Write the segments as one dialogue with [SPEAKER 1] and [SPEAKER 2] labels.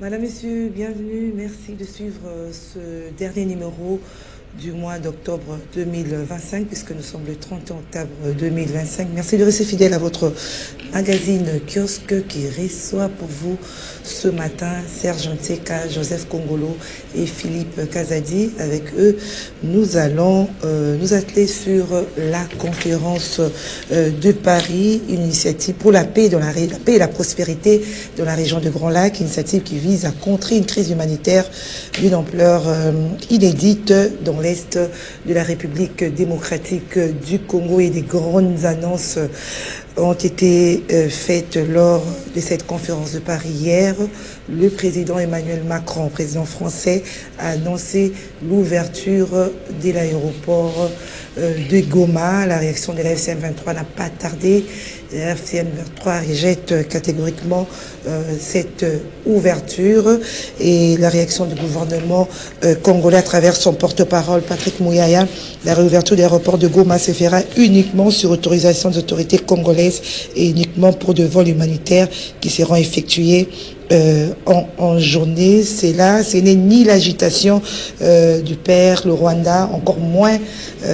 [SPEAKER 1] Madame, Messieurs, bienvenue. Merci de suivre ce dernier numéro du mois d'octobre 2025, puisque nous sommes le 30 octobre 2025. Merci de rester fidèle à votre magazine Kiosque qui reçoit pour vous ce matin Serge Nteka, Joseph Kongolo et Philippe Kazadi. Avec eux, nous allons nous atteler sur la conférence de Paris, une initiative pour la paix, la paix et la prospérité dans la région de Grand Lac, initiative qui vise à contrer une crise humanitaire d'une ampleur inédite dans l'Est de la République démocratique du Congo, et des grandes annonces ont été faites lors de cette conférence de Paris hier. Le président Emmanuel Macron, président français, a annoncé l'ouverture de l'aéroport de Goma. La réaction de la FCM 23 n'a pas tardé. La FCM 23 rejette catégoriquement cette ouverture, et la réaction du gouvernement congolais à travers son porte-parole Patrick Mouyaya: la réouverture de l'aéroport de Goma se fera uniquement sur autorisation des autorités congolaises et uniquement pour de vols humanitaires qui seront effectués en journée. C'est là, ce n'est ni l'agitation du père, le Rwanda, encore moins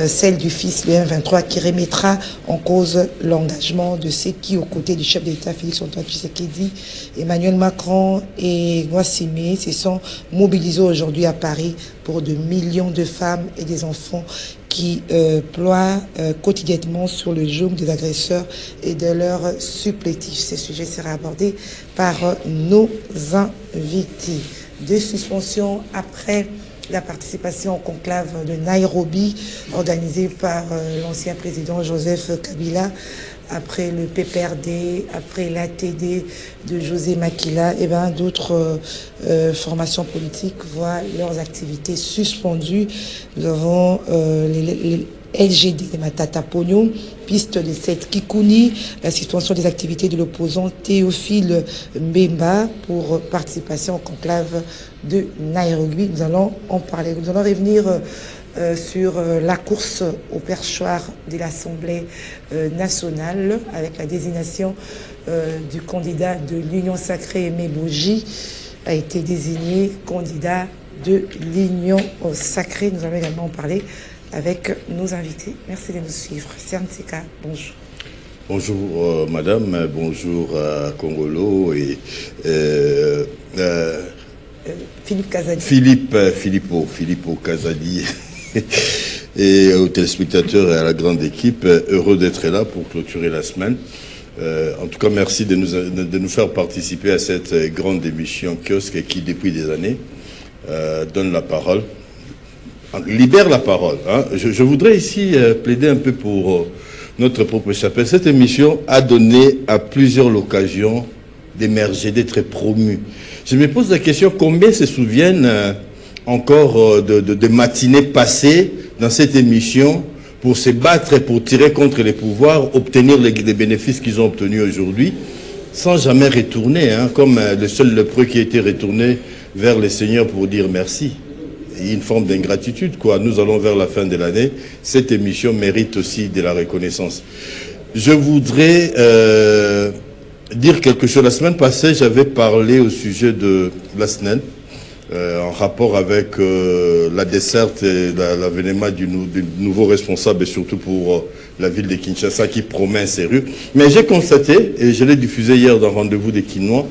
[SPEAKER 1] celle du fils, le M23, qui remettra en cause l'engagement de ceux qui, aux côtés du chef d'État Félix Antoine Tshisekedi, Emmanuel Macron et Guassime, se sont mobilisés aujourd'hui à Paris pour de millions de femmes et des enfants qui ploient quotidiennement sur le joug des agresseurs et de leurs supplétifs. Ce sujet sera abordé par nos invités. Deux suspensions après la participation au conclave de Nairobi, organisé par l'ancien président Joseph Kabila, après le PPRD, après l'ATD de José Makila, et bien d'autres formations politiques voient leurs activités suspendues. Nous avons les LGD de Matata Pogno, piste de 7 Kikouni, la suspension des activités de l'opposant Théophile Mbemba pour participation au conclave de Nairobi. Nous allons en parler. Nous allons revenir sur la course au perchoir de l'Assemblée nationale, avec la désignation du candidat de l'Union sacrée. Aimé Boji a été désigné candidat de l'Union sacrée. Nous allons également en parler avec nos invités. Merci de nous suivre. Serge Nteka, bonjour.
[SPEAKER 2] Bonjour madame, bonjour Kongolo et
[SPEAKER 1] Philippe Kazadi.
[SPEAKER 2] Filippo Kazadi et aux téléspectateurs et à la grande équipe, heureux d'être là pour clôturer la semaine. En tout cas, merci de nous faire participer à cette grande émission Kiosque qui, depuis des années, donne la parole, libère la parole. Hein. Je voudrais ici plaider un peu pour notre propre chapelle. Cette émission a donné à plusieurs occasions d'émerger, d'être promu. Je me pose la question, combien se souviennent encore de matinées passées dans cette émission pour se battre et pour tirer contre les pouvoirs, obtenir les bénéfices qu'ils ont obtenus aujourd'hui, sans jamais retourner, hein, comme le seul lépreux qui a été retourné vers le Seigneur pour dire merci. Et une forme d'ingratitude, quoi. Nous allons vers la fin de l'année. Cette émission mérite aussi de la reconnaissance. Je voudrais dire quelque chose. La semaine passée, j'avais parlé au sujet de la SNEL, en rapport avec la desserte et l'avènement du nouveau responsable, et surtout pour la ville de Kinshasa qui promet un sérieux. Mais j'ai constaté, et je l'ai diffusé hier dans Rendez-vous des Quinois,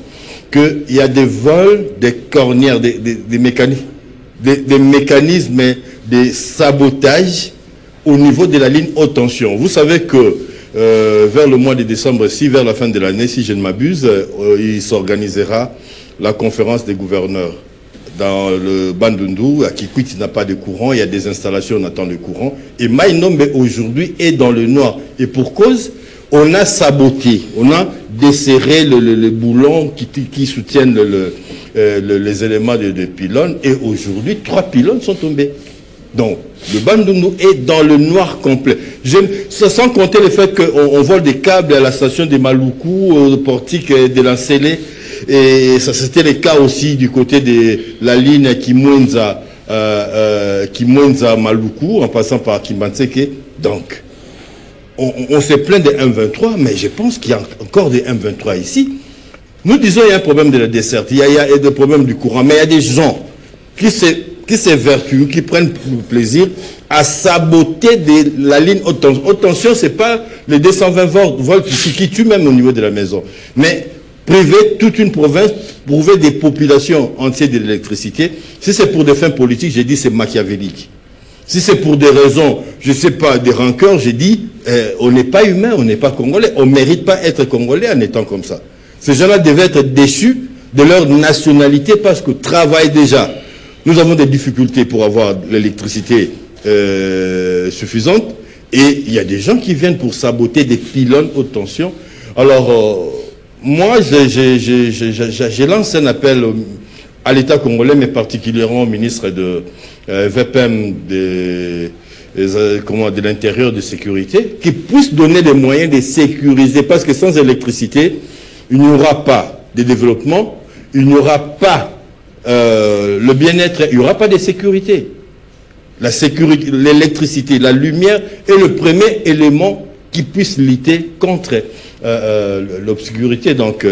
[SPEAKER 2] qu'il y a des vols, des cornières, des mécanismes, des sabotages au niveau de la ligne haute tension. Vous savez que vers le mois de décembre, vers la fin de l'année, si je ne m'abuse, il s'organisera la conférence des gouverneurs dans le Bandundu. À Kikwit, il n'a pas de courant, il y a des installations, on attend le courant. Et Maïnombe aujourd'hui est dans le noir. Et pour cause, on a saboté, on a desserré le boulon qui soutiennent les éléments de pylônes. Et aujourd'hui, 3 pylônes sont tombés. Donc, le Bandundu est dans le noir complet. Sans compter le fait qu'on vole des câbles à la station de Maluku, au portique de l'Ancélé. Et ça, c'était le cas aussi du côté de la ligne Kimwenza Maluku, en passant par Kimbanseke. Donc, on s'est plaint des M23, mais je pense qu'il y a encore des M23 ici. Nous disons qu'il y a un problème de la desserte, il y a des problèmes du courant, mais il y a des gens qui s'évertuent, qui prennent plaisir à saboter la ligne haute tension. Haute tension, ce n'est pas les 220 volts qui tuent même au niveau de la maison. Mais priver toute une province, priver des populations entières de l'électricité, si c'est pour des fins politiques, j'ai dit c'est machiavélique. Si c'est pour des raisons, je ne sais pas, des rancœurs, j'ai dit on n'est pas humain, on n'est pas congolais, on ne mérite pas être congolais en étant comme ça. Ces gens-là devaient être déchus de leur nationalité parce que travaillent déjà. Nous avons des difficultés pour avoir l'électricité suffisante et il y a des gens qui viennent pour saboter des pylônes haute tension. Alors, moi, j'ai lancé un appel à l'État congolais, mais particulièrement au ministre de VPM de l'Intérieur de sécurité, qui puisse donner des moyens de sécuriser, parce que sans électricité, il n'y aura pas de développement, il n'y aura pas le bien-être, il n'y aura pas de sécurité. La sécurité, l'électricité, la lumière est le premier élément qui puisse lutter contre l'obscurité. Donc,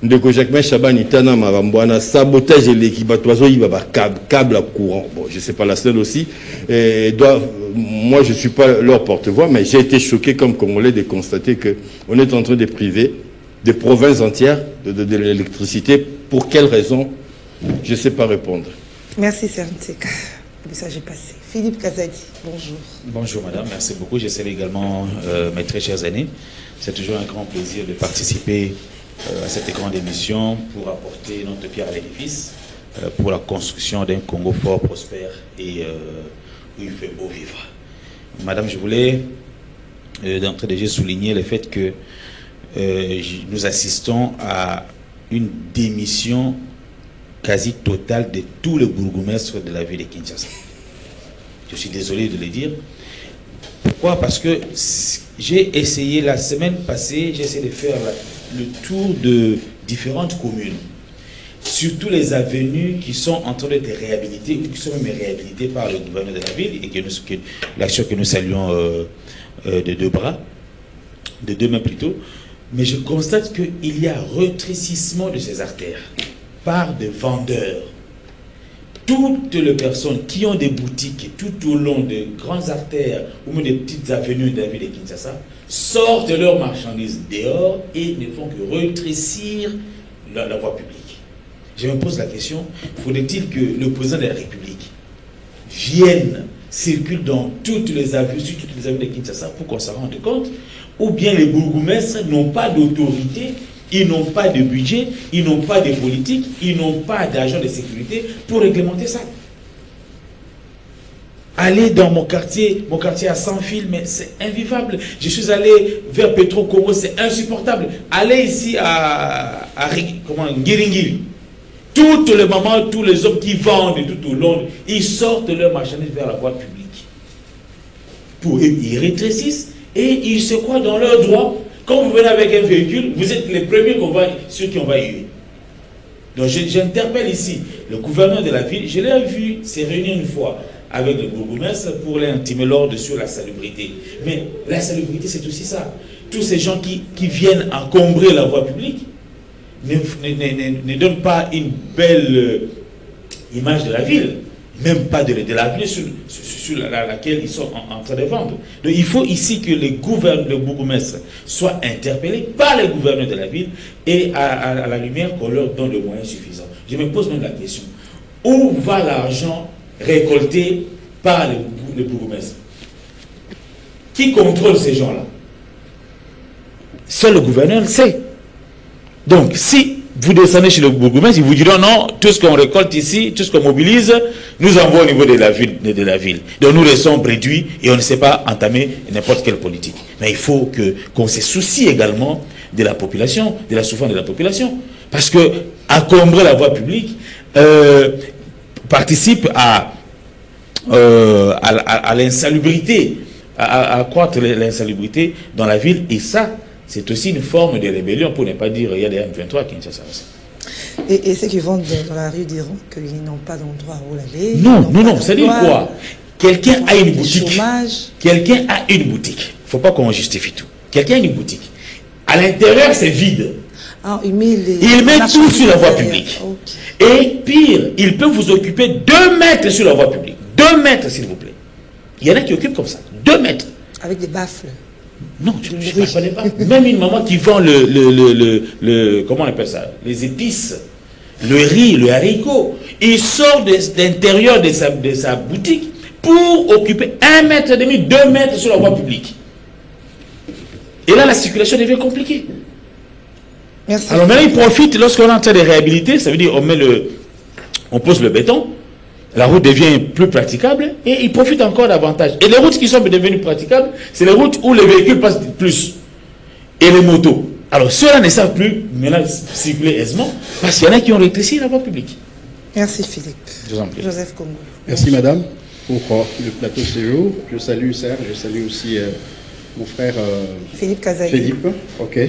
[SPEAKER 2] ndeko Jacques Chaban Itana Marambouana, sabotage de l'équipatoison, il va câble à courant. Bon, je ne sais pas la seule aussi. Moi, je ne suis pas leur porte-voix, mais j'ai été choqué comme Congolais de constater qu'on est en train de priver des provinces entières de l'électricité. Pour quelles raisons? Je ne sais pas répondre.
[SPEAKER 1] Merci, Sernseka. Le message est passé. Philippe Kazadi, bonjour.
[SPEAKER 3] Bonjour, madame. Merci beaucoup. Je salue également mes très chers aînés. C'est toujours un grand plaisir de participer à cette grande émission pour apporter notre pierre à l'édifice pour la construction d'un Congo fort, prospère et où il fait beau vivre. Madame, je voulais d'entrée de jeu souligner le fait que nous assistons à une démission quasi totale de tous les bourgmestres de la ville de Kinshasa. Je suis désolé de le dire. Pourquoi? Parce que j'ai essayé la semaine passée, j'ai essayé de faire le tour de différentes communes, surtout les avenues qui sont en train d'être réhabilitées, ou qui sont même réhabilitées par le gouverneur de la ville, et l'action que nous saluons de deux bras, de deux mains plutôt. Mais je constate qu'il y a rétrécissement de ces artères par des vendeurs. Toutes les personnes qui ont des boutiques tout au long de grandes artères ou même des petites avenues de la ville de Kinshasa sortent leurs marchandises dehors et ne font que rétrécir la voie publique. Je me pose la question, faudrait-il que le président de la République vienne, circule dans toutes les avenues, sur toutes les avenues de Kinshasa pour qu'on s'en rende compte, ou bien les bourgmestres n'ont pas d'autorité, ils n'ont pas de budget, ils n'ont pas de politique, ils n'ont pas d'agents de sécurité pour réglementer ça. Aller dans mon quartier à 100 fils, mais c'est invivable. Je suis allé vers Petro-Congo, c'est insupportable. Aller ici à Ngiringiri, tout le moment, tous les hommes qui vendent tout au long, ils sortent leurs marchandises vers la voie publique. Ils rétrécissent et ils se croient dans leurs droits. Quand vous venez avec un véhicule, vous êtes les premiers ceux qui on va y. Donc j'interpelle ici le gouverneur de la ville. Je l'ai vu se réunir une fois avec le bourgmestre pour leur intimer l'ordre sur la salubrité. Mais la salubrité, c'est aussi ça. Tous ces gens qui viennent encombrer la voie publique ne donnent pas une belle image de la ville. Même pas de la ville sur laquelle ils sont en train de vendre. Donc il faut ici que les bourgmestres soient interpellés par les gouverneurs de la ville et à la lumière qu'on leur donne le moyen suffisant. Je me pose même la question, où va l'argent récolté par les bourgmestres? Qui contrôle ces gens-là? Seul le gouverneur le sait. Donc si vous descendez chez le bourgmestre, ils vous diront non, tout ce qu'on récolte ici, tout ce qu'on mobilise, nous envoie au niveau de la ville. Donc nous restons réduits et on ne sait pas entamer n'importe quelle politique. Mais il faut qu'on se soucie également de la population, de la souffrance de la population. Parce que encombrer la voie publique participe à l'insalubrité, à accroître l'insalubrité dans la ville. Et ça, c'est aussi une forme de rébellion, pour ne pas dire il y a des M23 qui ne savent pas.
[SPEAKER 1] Et ceux qui vendent dans la rue diront qu'ils n'ont pas d'endroit où aller.
[SPEAKER 3] Non, c'est-à-dire quoi? Quelqu'un a une boutique. Quelqu'un a une boutique. Il ne faut pas qu'on justifie tout. Quelqu'un a une boutique. À l'intérieur, c'est vide.
[SPEAKER 1] Ah, il met
[SPEAKER 3] tout sur la voie publique.
[SPEAKER 1] Okay.
[SPEAKER 3] Et pire, il peut vous occuper 2 mètres sur la voie publique. 2 mètres, s'il vous plaît. Il y en a qui occupent comme ça. 2 mètres.
[SPEAKER 1] Avec des baffles.
[SPEAKER 3] Non, je ne connais pas. Même une maman qui vend comment on appelle ça? Les épices, le riz, le haricot. Il sort de l'intérieur de sa boutique pour occuper 1,5 mètre, 2 mètres sur la voie publique. Et là, la circulation devient compliquée.
[SPEAKER 1] Merci.
[SPEAKER 3] Alors maintenant, il profite, lorsqu'on est en train de réhabiliter, ça veut dire on pose le béton, la route devient plus praticable et il profite encore davantage. Et les routes qui sont devenues praticables, c'est les routes où les véhicules passent plus. Et les motos. Alors ceux-là ne savent plus maintenant circuler aisément parce qu'il y en a qui ont rétréci la voie publique.
[SPEAKER 1] Merci Philippe.
[SPEAKER 3] Je vous en prie.
[SPEAKER 1] Joseph Congo.
[SPEAKER 4] Merci madame pour le plateau de séjour. Je salue Serge, je salue aussi mon frère
[SPEAKER 1] Philippe Kazali.
[SPEAKER 4] Philippe, ok.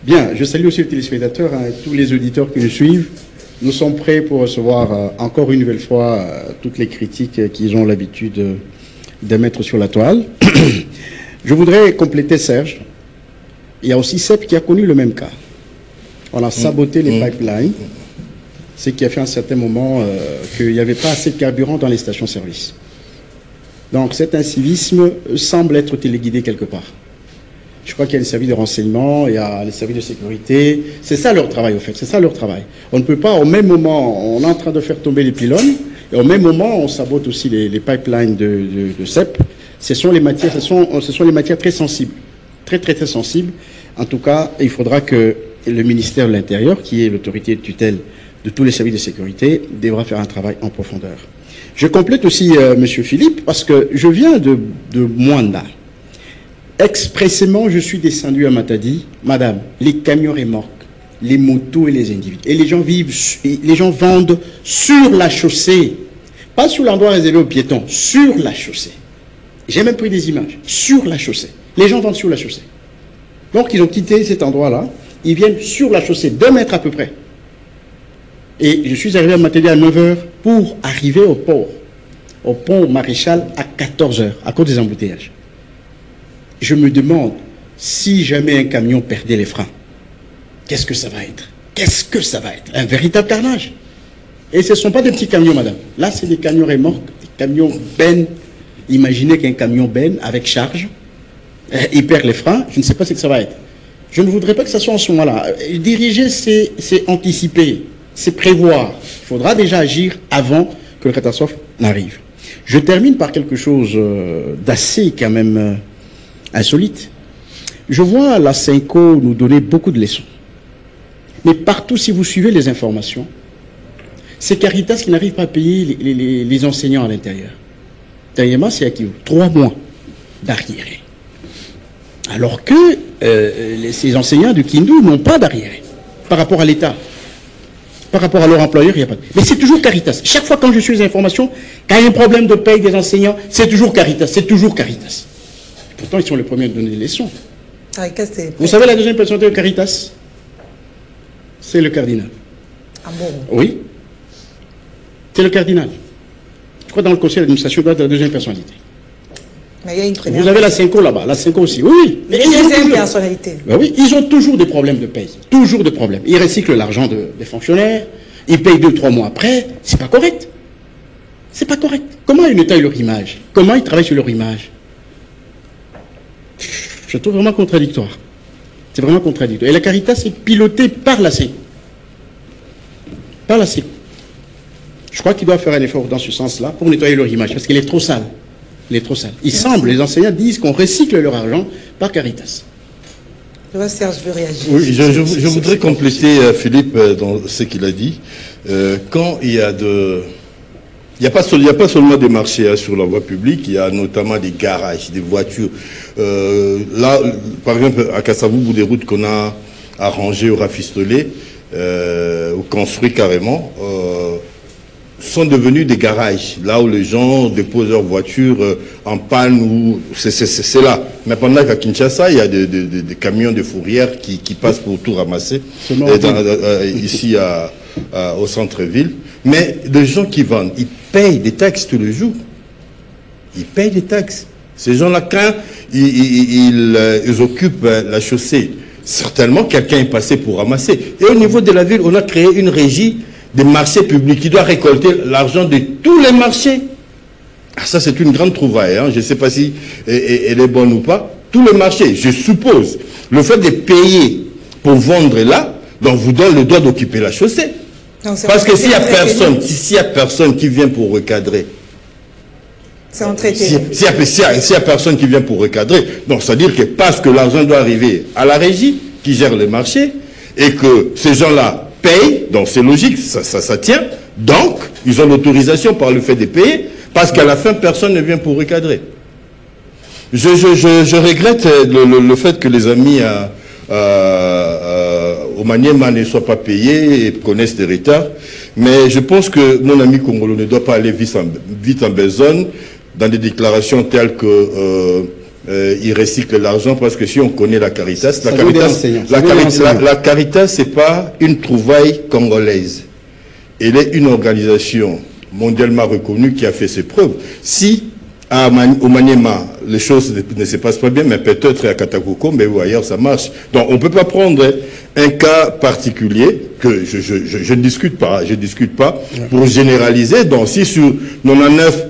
[SPEAKER 4] Bien, je salue aussi les téléspectateurs, tous les auditeurs qui nous suivent. Nous sommes prêts pour recevoir encore une nouvelle fois toutes les critiques qu'ils ont l'habitude de mettre sur la toile. Je voudrais compléter Serge. Il y a aussi Sepp qui a connu le même cas. On a saboté les pipelines, ce qui a fait à un certain moment qu'il n'y avait pas assez de carburant dans les stations-service. Donc cet incivisme semble être téléguidé quelque part. Je crois qu'il y a les services de renseignement, il y a les services de sécurité. C'est ça leur travail, au fait. C'est ça leur travail. On ne peut pas, au même moment, on est en train de faire tomber les pylônes, et au même moment, on sabote aussi les pipelines de CEP. Ce sont les matières très sensibles. Très sensibles. En tout cas, il faudra que le ministère de l'Intérieur, qui est l'autorité de tutelle de tous les services de sécurité, devra faire un travail en profondeur. Je complète aussi M. Philippe, parce que je viens de Mwanda. Expressément, je suis descendu à Matadi. Madame, les camions remorques, les motos et les individus. Et les gens vendent sur la chaussée. Pas sur l'endroit réservé aux piétons, sur la chaussée. J'ai même pris des images. Sur la chaussée. Les gens vendent sur la chaussée. Donc, ils ont quitté cet endroit-là. Ils viennent sur la chaussée, 2 mètres à peu près. Et je suis arrivé à Matadi à 9 h pour arriver au port. Au pont Maréchal à 14 h, à cause des embouteillages. Je me demande, si jamais un camion perdait les freins, qu'est-ce que ça va être? Qu'est-ce que ça va être? Un véritable carnage. Et ce ne sont pas des petits camions, madame. Là, c'est des camions remorques, des camions bennes. Imaginez qu'un camion benne avec charge, il perd les freins, je ne sais pas ce que ça va être. Je ne voudrais pas que ça soit en ce moment-là. Diriger, c'est anticiper, c'est prévoir. Il faudra déjà agir avant que la catastrophe n'arrive. Je termine par quelque chose d'assez quand même insolite. Je vois la Cinco nous donner beaucoup de leçons. Mais partout, si vous suivez les informations, c'est Caritas qui n'arrive pas à payer les enseignants à l'intérieur. Dernièrement, c'est à qui? 3 mois d'arriéré. Alors que ces enseignants de Kindu n'ont pas d'arriéré par rapport à l'État. Par rapport à leur employeur, il n'y a pas. Mais c'est toujours Caritas. Chaque fois quand je suis les informations, quand il y a un problème de paye des enseignants, c'est toujours Caritas. C'est toujours Caritas. Pourtant, ils sont les premiers à donner des leçons. Vous savez la deuxième personnalité de Caritas? C'est le cardinal.
[SPEAKER 1] Ah bon?
[SPEAKER 4] Oui. C'est le cardinal. Je crois dans le conseil d'administration, doit être la deuxième personnalité.
[SPEAKER 1] Mais il y a une première.
[SPEAKER 4] Vous avez la Cinco là-bas, la Cinco aussi. Oui.
[SPEAKER 1] Mais il y a une deuxième personnalité.
[SPEAKER 4] Ben oui, ils ont toujours des problèmes de paye. Toujours des problèmes. Ils recyclent l'argent des fonctionnaires. Ils payent 2-3 mois après. C'est pas correct. C'est pas correct. Comment ils nettoient leur image? Comment ils travaillent sur leur image? Je trouve vraiment contradictoire. C'est vraiment contradictoire. Et la Caritas est pilotée par la Cinco. Par la Cinco. Je crois qu'ils doivent faire un effort dans ce sens-là pour nettoyer leur image, parce qu'elle est trop sale. Elle est trop sale. Il semble, les enseignants disent qu'on recycle leur argent par Caritas.
[SPEAKER 1] Je vois Serge veut réagir.
[SPEAKER 2] Oui, je voudrais compléter Philippe dans ce qu'il a dit. Quand il y a de... Il n'y a pas seulement des marchés sur la voie publique, il y a notamment des garages, des voitures. Là, par exemple, à Kassavoubou, des routes qu'on a arrangées ou rafistolées, ou construites carrément, sont devenus des garages, là où les gens déposent leurs voitures en panne, ou c'est là. Mais pendant qu'à Kinshasa, il y a des camions de fourrière qui passent pour tout ramasser, ici au centre-ville. Mais les gens qui vendent, ils payent des taxes tous les jours. Ils payent des taxes. Ces gens-là, quand ils occupent la chaussée certainement quelqu'un est passé pour ramasser. Et au niveau de la ville, on a créé une régie des marchés publics qui doit récolter l'argent de tous les marchés. Ah, ça, c'est une grande trouvaille. Hein. Je ne sais pas si elle est bonne ou pas. Tous les marchés, je suppose, le fait de payer pour vendre là, donc vous donne le droit d'occuper la chaussée. Non, parce que s'il n'y a personne qui vient pour recadrer, s'il y a personne qui vient pour recadrer, donc c'est-à-dire que parce que l'argent doit arriver à la régie qui gère les marchés et que ces gens-là payent, donc c'est logique, ça tient, donc ils ont l'autorisation par le fait de payer, parce qu'à la fin, personne ne vient pour recadrer. Je regrette le fait que les amis au Maniema ne soient pas payés et connaissent des retards, mais je pense que mon ami congolais ne doit pas aller vite en besogne dans des déclarations telles que il recycle l'argent, parce que si on connaît la Caritas, la Caritas, c'est pas une trouvaille congolaise. Elle est une organisation mondialement reconnue qui a fait ses preuves. Si au Maniema, les choses ne se passent pas bien, mais peut-être à Katakoko, mais ou ailleurs, ça marche. Donc, on ne peut pas prendre un cas particulier que je ne discute pas, pour généraliser. Donc, si sur 99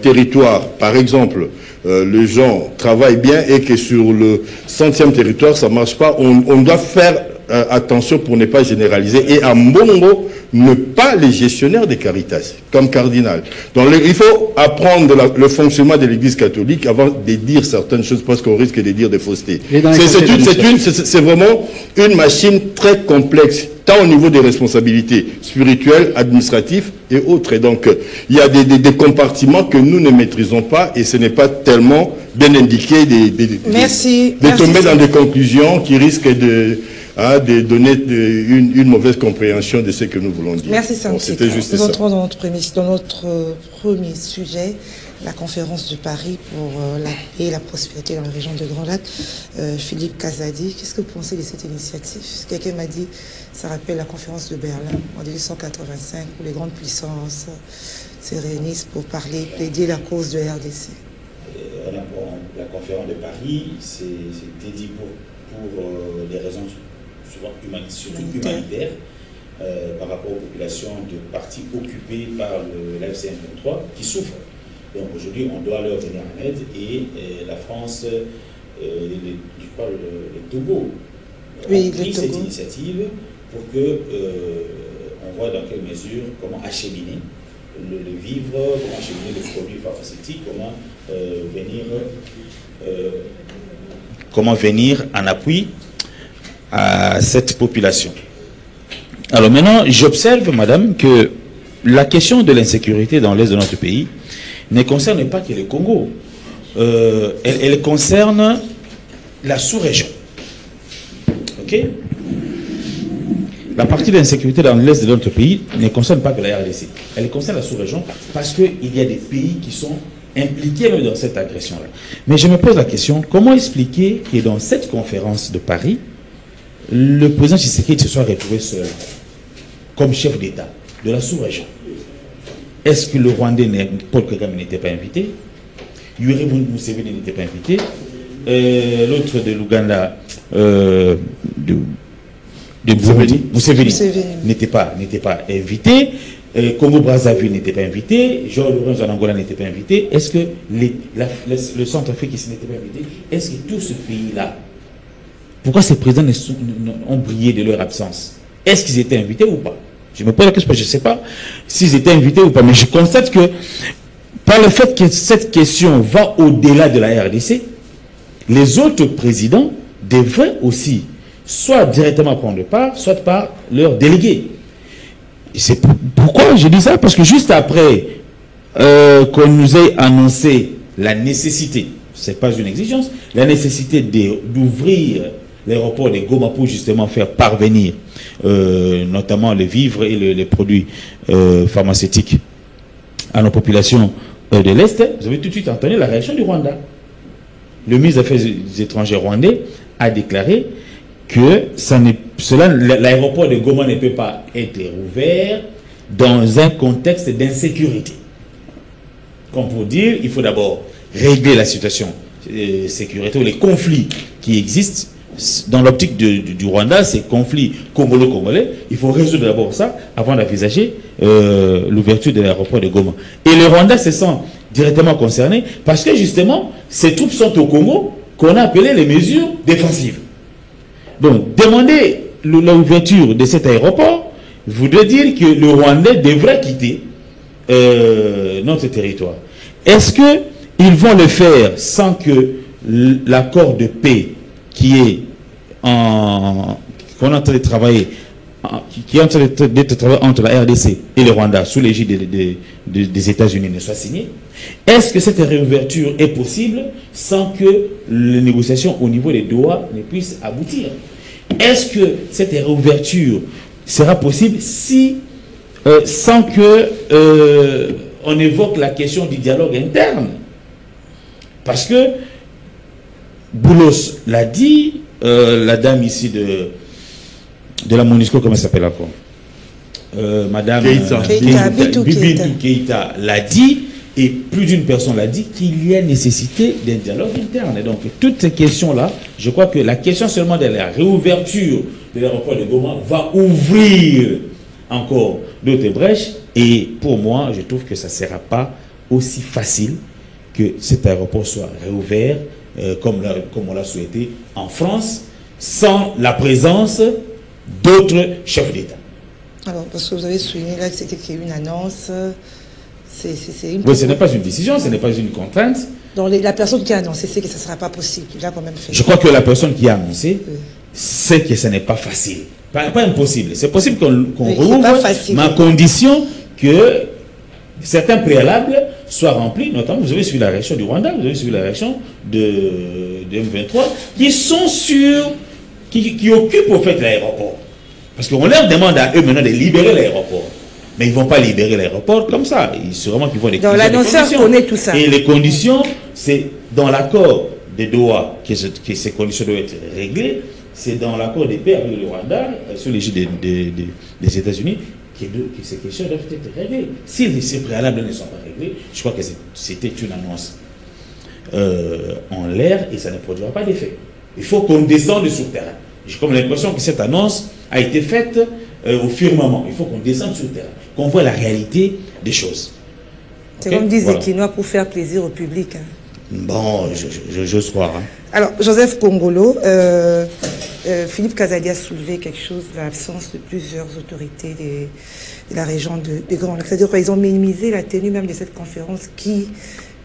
[SPEAKER 2] territoires, par exemple, les gens travaillent bien et que sur le 100e territoire, ça ne marche pas, on doit faire attention pour ne pas généraliser. Et à Mbongo, ne pas les gestionnaires des Caritas, comme cardinal. Donc il faut apprendre le fonctionnement de l'Église catholique avant de dire certaines choses, parce qu'on risque de dire des faussetés. C'est vraiment une machine très complexe, tant au niveau des responsabilités spirituelles, administratives et autres. Et donc, il y a des compartiments que nous ne maîtrisons pas, et ce n'est pas tellement bien indiqué de tomber dans des conclusions qui risquent de donner une mauvaise compréhension de ce que nous voulons dire.
[SPEAKER 1] Merci Saint-Cyr. Nous entrons dans notre premier sujet, la conférence de Paris pour la paix et la prospérité dans la région de Grand Lac. Philippe Kazadi, qu'est-ce que vous pensez de cette initiative? Quelqu'un m'a dit, ça rappelle la conférence de Berlin en 1885, où les grandes puissances se réunissent pour parler, plaider la cause de la RDC.
[SPEAKER 3] La conférence de Paris, c'était dit pour des raisons souvent humanitaires, par rapport aux populations de parties occupées par la FCM23 qui souffrent. Donc aujourd'hui, on doit leur venir en aide, et la France, je crois le Togo, a pris cette initiative pour que on voit dans quelle mesure, comment acheminer le vivre, comment acheminer les produits pharmaceutiques, comment venir en appui à cette population. Alors maintenant, j'observe, madame, que la question de l'insécurité dans l'est de notre pays ne concerne pas que le Congo. Elle concerne la sous-région. Ok? La partie de l'insécurité dans l'est de notre pays ne concerne pas que la RDC. Elle concerne la sous-région, parce qu'il y a des pays qui sont impliqués dans cette agression-là. Mais je me pose la question, comment expliquer que dans cette conférence de Paris, le président Tshisekedi se soit retrouvé seul, comme chef d'État de la sous-région? Est-ce que le Rwandais, Paul Kagame, n'était pas invité? Yoweri Museveni n'était pas invité? L'autre de l'Ouganda, Museveni n'était pas invité. Congo-Brazzaville n'était pas invité. Jean Lorenzo en Angola n'était pas invité. Est-ce que le Centrafrique ici n'était pas invité? Est-ce que tout ce pays-là, pourquoi ces présidents ont brillé de leur absence? Est-ce qu'ils étaient invités ou pas? Je me pose la question, je ne sais pas s'ils étaient invités ou pas, mais je constate que par le fait que cette question va au-delà de la RDC, les autres présidents devraient aussi soit directement prendre part, soit par leurs délégués. C'est pourquoi je dis ça, parce que juste après qu'on nous ait annoncé la nécessité, ce n'est pas une exigence, la nécessité d'ouvrir l'aéroport de Goma pour justement faire parvenir notamment les vivres et les produits pharmaceutiques à nos populations de l'Est, vous avez tout de suite entendu la réaction du Rwanda. Le ministre des Affaires étrangères rwandais a déclaré que l'aéroport de Goma ne peut pas être ouvert dans un contexte d'insécurité. Comme pour dire, il faut d'abord régler la situation de sécurité ou les conflits qui existent dans l'optique du Rwanda, ces conflits congolo-congolais, il faut résoudre d'abord ça avant d'envisager l'ouverture de l'aéroport de Goma. Et le Rwanda se sent directement concerné parce que justement, ces troupes sont au Congo qu'on a appelé les mesures défensives. Donc, demander l'ouverture de cet aéroport voudrait dire que le Rwandais devrait quitter notre territoire. Est-ce qu'ils vont le faire sans que l'accord de paix qui est qu'on est en train de travailler, qui est en train d'être travaillé entre la RDC et le Rwanda sous l'égide des États-Unis ne soit signé? Est-ce que cette réouverture est possible sans que les négociations au niveau des Doha ne puissent aboutir? Est-ce que cette réouverture sera possible si, sans que on évoque la question du dialogue interne? Parce que Boulos l'a dit, la dame ici de la MONUSCO, comment elle s'appelle encore, Madame Bintou Keïta l'a dit, et plus d'une personne l'a dit, qu'il y a nécessité d'un dialogue interne. Et donc, toutes ces questions-là, je crois que la question seulement de la réouverture de l'aéroport de Goma va ouvrir encore d'autres brèches. Et pour moi, je trouve que ça ne sera pas aussi facile que cet aéroport soit réouvert comme on l'a souhaité en France, sans la présence d'autres chefs d'État.
[SPEAKER 1] Alors, parce que vous avez souligné là que c'était qu'il y a eu une annonce,
[SPEAKER 3] Oui, ce n'est pas une décision, ce n'est pas une contrainte.
[SPEAKER 1] Donc, la personne qui a annoncé sait que ça ne sera pas possible. Il a quand même fait.
[SPEAKER 3] Je crois que la personne qui a annoncé sait que ce n'est pas facile. Pas impossible. C'est possible qu'on rouvre, mais à condition que certains préalables soient remplis. Notamment, vous avez suivi la réaction du Rwanda, vous avez suivi la réaction de M23, qui sont sûrs, qui occupent au fait l'aéroport. Parce qu'on leur demande à eux maintenant de libérer l'aéroport. Mais ils ne vont pas libérer l'aéroport comme ça. C'est vraiment qu'ils vont
[SPEAKER 1] donc l'annonceur connaît tout ça.
[SPEAKER 3] Et les conditions, c'est dans l'accord de Doha que ces conditions doivent être réglées. C'est dans l'accord de paix avec le Rwanda, sous l'égide des États-Unis, que ces questions doivent être réglées. Si ces préalables ne sont pas réglés, je crois que c'était une annonce en l'air et ça ne produira pas d'effet. Il faut qu'on descende sur le terrain. J'ai comme l'impression que cette annonce a été faite au firmament. Il faut qu'on descende sur le terrain, qu'on voit la réalité des choses.
[SPEAKER 1] C'est comme disent les Quinois pour faire plaisir au public. Hein.
[SPEAKER 3] Bon, j'ose croire. Hein.
[SPEAKER 1] Alors, Joseph Kongolo, Philippe Kazadi a soulevé quelque chose, l'absence de plusieurs autorités de la région de Grand Lac. C'est-à-dire qu'ils ont minimisé la tenue même de cette conférence qui,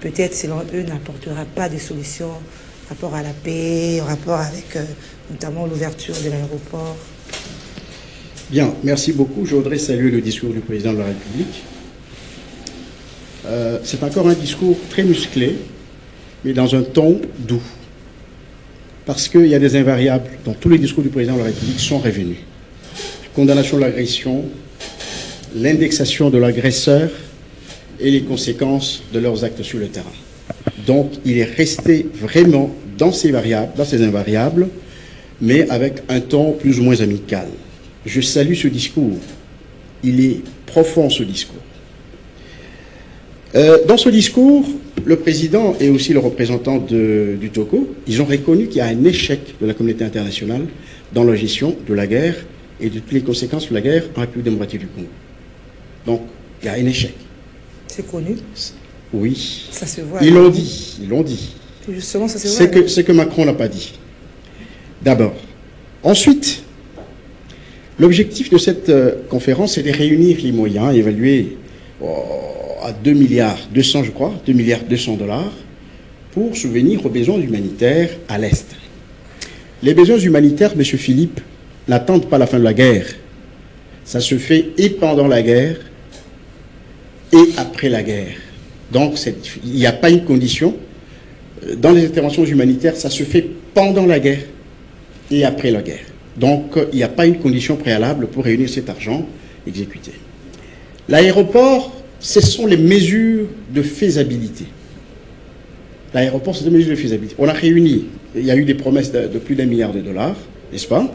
[SPEAKER 1] peut-être, selon eux, n'apportera pas de solution en rapport à la paix, en rapport avec notamment l'ouverture de l'aéroport.
[SPEAKER 4] Bien, merci beaucoup. Je voudrais saluer le discours du président de la République. C'est encore un discours très musclé, mais dans un ton doux. Parce qu'il y a des invariables dont tous les discours du président de la République sont revenus. Condamnation de l'agression, l'indexation de l'agresseur et les conséquences de leurs actes sur le terrain. Donc, il est resté vraiment dans ces invariables, mais avec un ton plus ou moins amical. Je salue ce discours. Il est profond, ce discours. Dans ce discours, le président et aussi le représentant du Togo, ils ont reconnu qu'il y a un échec de la communauté internationale dans la gestion de la guerre et de toutes les conséquences de la guerre en République démocratique du Congo. Donc, il y a un échec.
[SPEAKER 1] C'est connu.
[SPEAKER 4] Oui.
[SPEAKER 1] Ça se voit.
[SPEAKER 4] Ils l'ont dit. Ils l'ont dit.
[SPEAKER 1] Justement, ça se voit.
[SPEAKER 4] C'est que Macron n'a pas dit. D'abord. Ensuite, l'objectif de cette conférence, c'est de réunir les moyens, évaluer à 2 milliards 200, je crois, 2 milliards 200 dollars, pour subvenir aux besoins humanitaires à l'Est. Les besoins humanitaires, M. Philippe, n'attendent pas la fin de la guerre. Ça se fait et pendant la guerre et après la guerre. Donc, il n'y a pas une condition. Dans les interventions humanitaires, ça se fait pendant la guerre et après la guerre. Donc, il n'y a pas une condition préalable pour réunir cet argent exécuté. L'aéroport, ce sont les mesures de faisabilité. L'aéroport, c'est des mesures de faisabilité. On a réuni, il y a eu des promesses de plus d'1 milliard de dollars, n'est-ce pas?